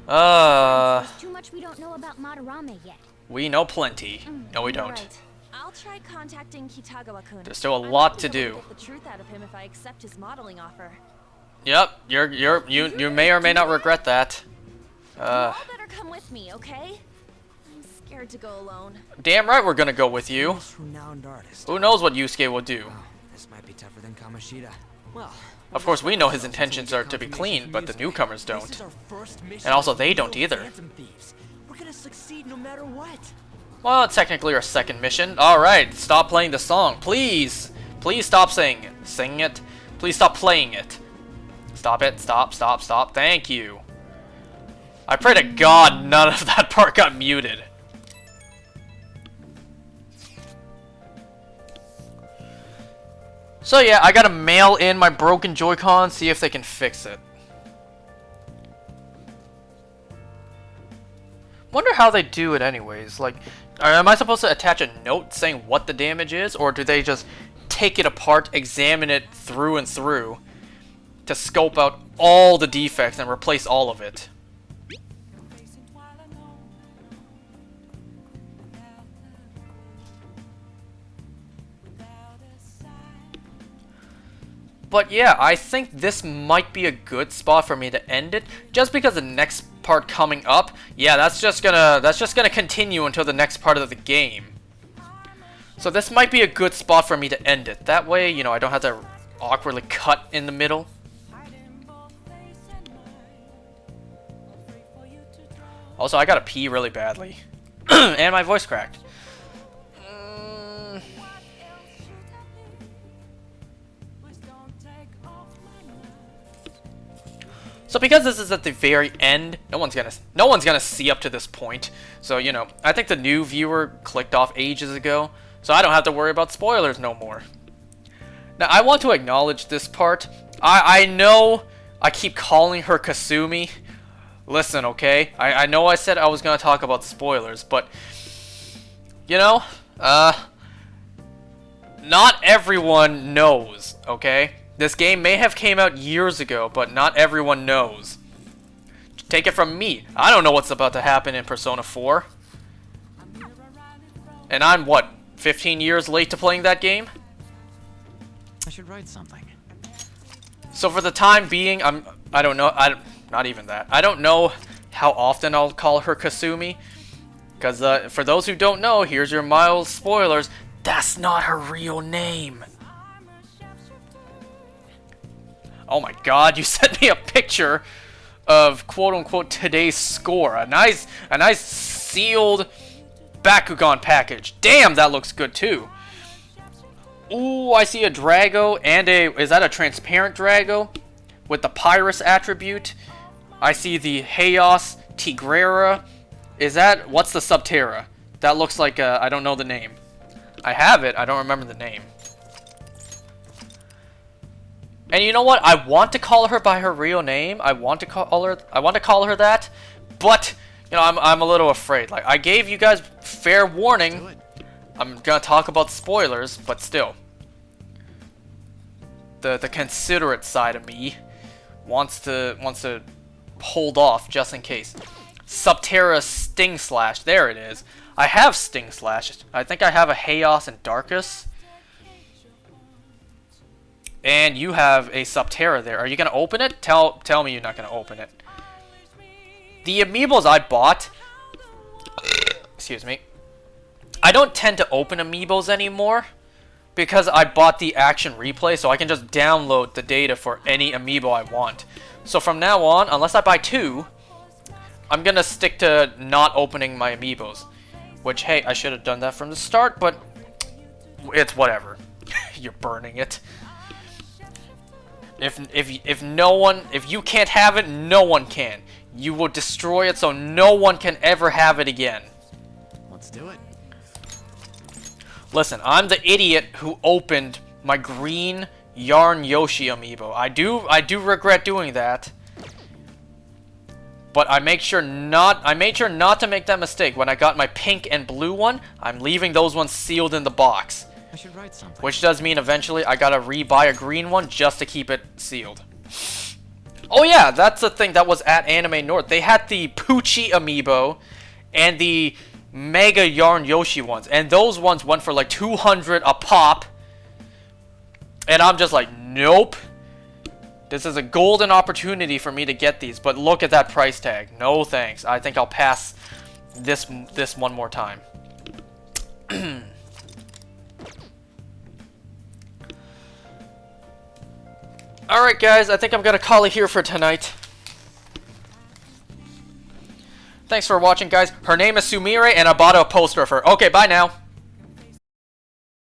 There's too much we don't know about Madarame yet. We know plenty. No, we don't. Right. I'll try contacting Kitagawa-kun. There's still a lot to do. Get the truth out of him if I accept his modeling offer. Yep, you may or may not regret that. You all better come with me, okay? I'm scared to go alone. Damn right we're gonna go with you. Renowned artist. Who knows what Yusuke will do? Oh, this might be tougher than Kamoshida. Well, of course we know his intentions are to be clean, but the newcomers don't. And also they don't either. We're gonna succeed no matter what. Well, it's technically our second mission. Alright, stop playing the song. Please. Please stop saying it. Singing it. Please stop playing it. Stop it. Stop, stop, stop. Thank you. I pray to God none of that part got muted. So yeah, I gotta mail in my broken Joy-Con, see if they can fix it. Wonder how they do it anyways. Like, am I supposed to attach a note saying what the damage is? Or do they just take it apart, examine it through and through to scope out all the defects and replace all of it? But yeah, I think this might be a good spot for me to end it, just because the next part coming up, yeah, that's just gonna continue until the next part of the game. So this might be a good spot for me to end it. That way, you know, I don't have to awkwardly cut in the middle. Also, I gotta pee really badly. And my voice cracked. So because this is at the very end, no one's gonna see up to this point. So, you know, I think the new viewer clicked off ages ago, so I don't have to worry about spoilers no more. Now, I want to acknowledge this part. I know I keep calling her Kasumi. Listen, okay? I know I said I was gonna talk about spoilers, but you know, not everyone knows, okay? This game may have came out years ago, but not everyone knows. Take it from me. I don't know what's about to happen in Persona 4. And I'm, what, 15 years late to playing that game? I should write something. So for the time being, I don't know, not even that. I don't know how often I'll call her Kasumi. Because for those who don't know, here's your mild spoilers. That's not her real name. Oh my god, you sent me a picture of quote-unquote today's score. A nice sealed Bakugan package. Damn, that looks good too. Ooh, I see a Drago and is that a transparent Drago? With the Pyrus attribute. I see the Heios Tigrera. Is that, what's the Subterra? That looks like, I don't know the name. I have it, I don't remember the name. And you know what? I want to call her by her real name. I want to call her that. But you know, I'm a little afraid. Like, I gave you guys fair warning. I'm gonna talk about spoilers, but still, the considerate side of me wants to hold off just in case. Subterra Sting Slash. There it is. I have Sting Slash. I think I have a Heios and Darkus. And you have a Subterra there. Are you going to open it? Tell me you're not going to open it. The amiibos I bought... excuse me. I don't tend to open amiibos anymore. Because I bought the Action Replay, so I can just download the data for any amiibo I want. So from now on, unless I buy 2, I'm going to stick to not opening my amiibos. Which, hey, I should have done that from the start, but it's whatever. You're burning it. If you can't have it, no one can. You will destroy it so no one can ever have it again. Let's do it. Listen, I'm the idiot who opened my green Yarn Yoshi amiibo. I do regret doing that. But I made sure not to make that mistake. When I got my pink and blue one, I'm leaving those ones sealed in the box. I should write something. Which does mean eventually I gotta re-buy a green one just to keep it sealed. Oh yeah, that's the thing that was at Anime North. They had the Poochie amiibo and the Mega Yarn Yoshi ones. And those ones went for like 200 a pop. And I'm just like, nope. This is a golden opportunity for me to get these. But look at that price tag. No thanks. I think I'll pass this one more time. Alright guys, I think I'm gonna call it here for tonight. Thanks for watching guys. Her name is Sumire and I bought a poster of her. Okay, bye now.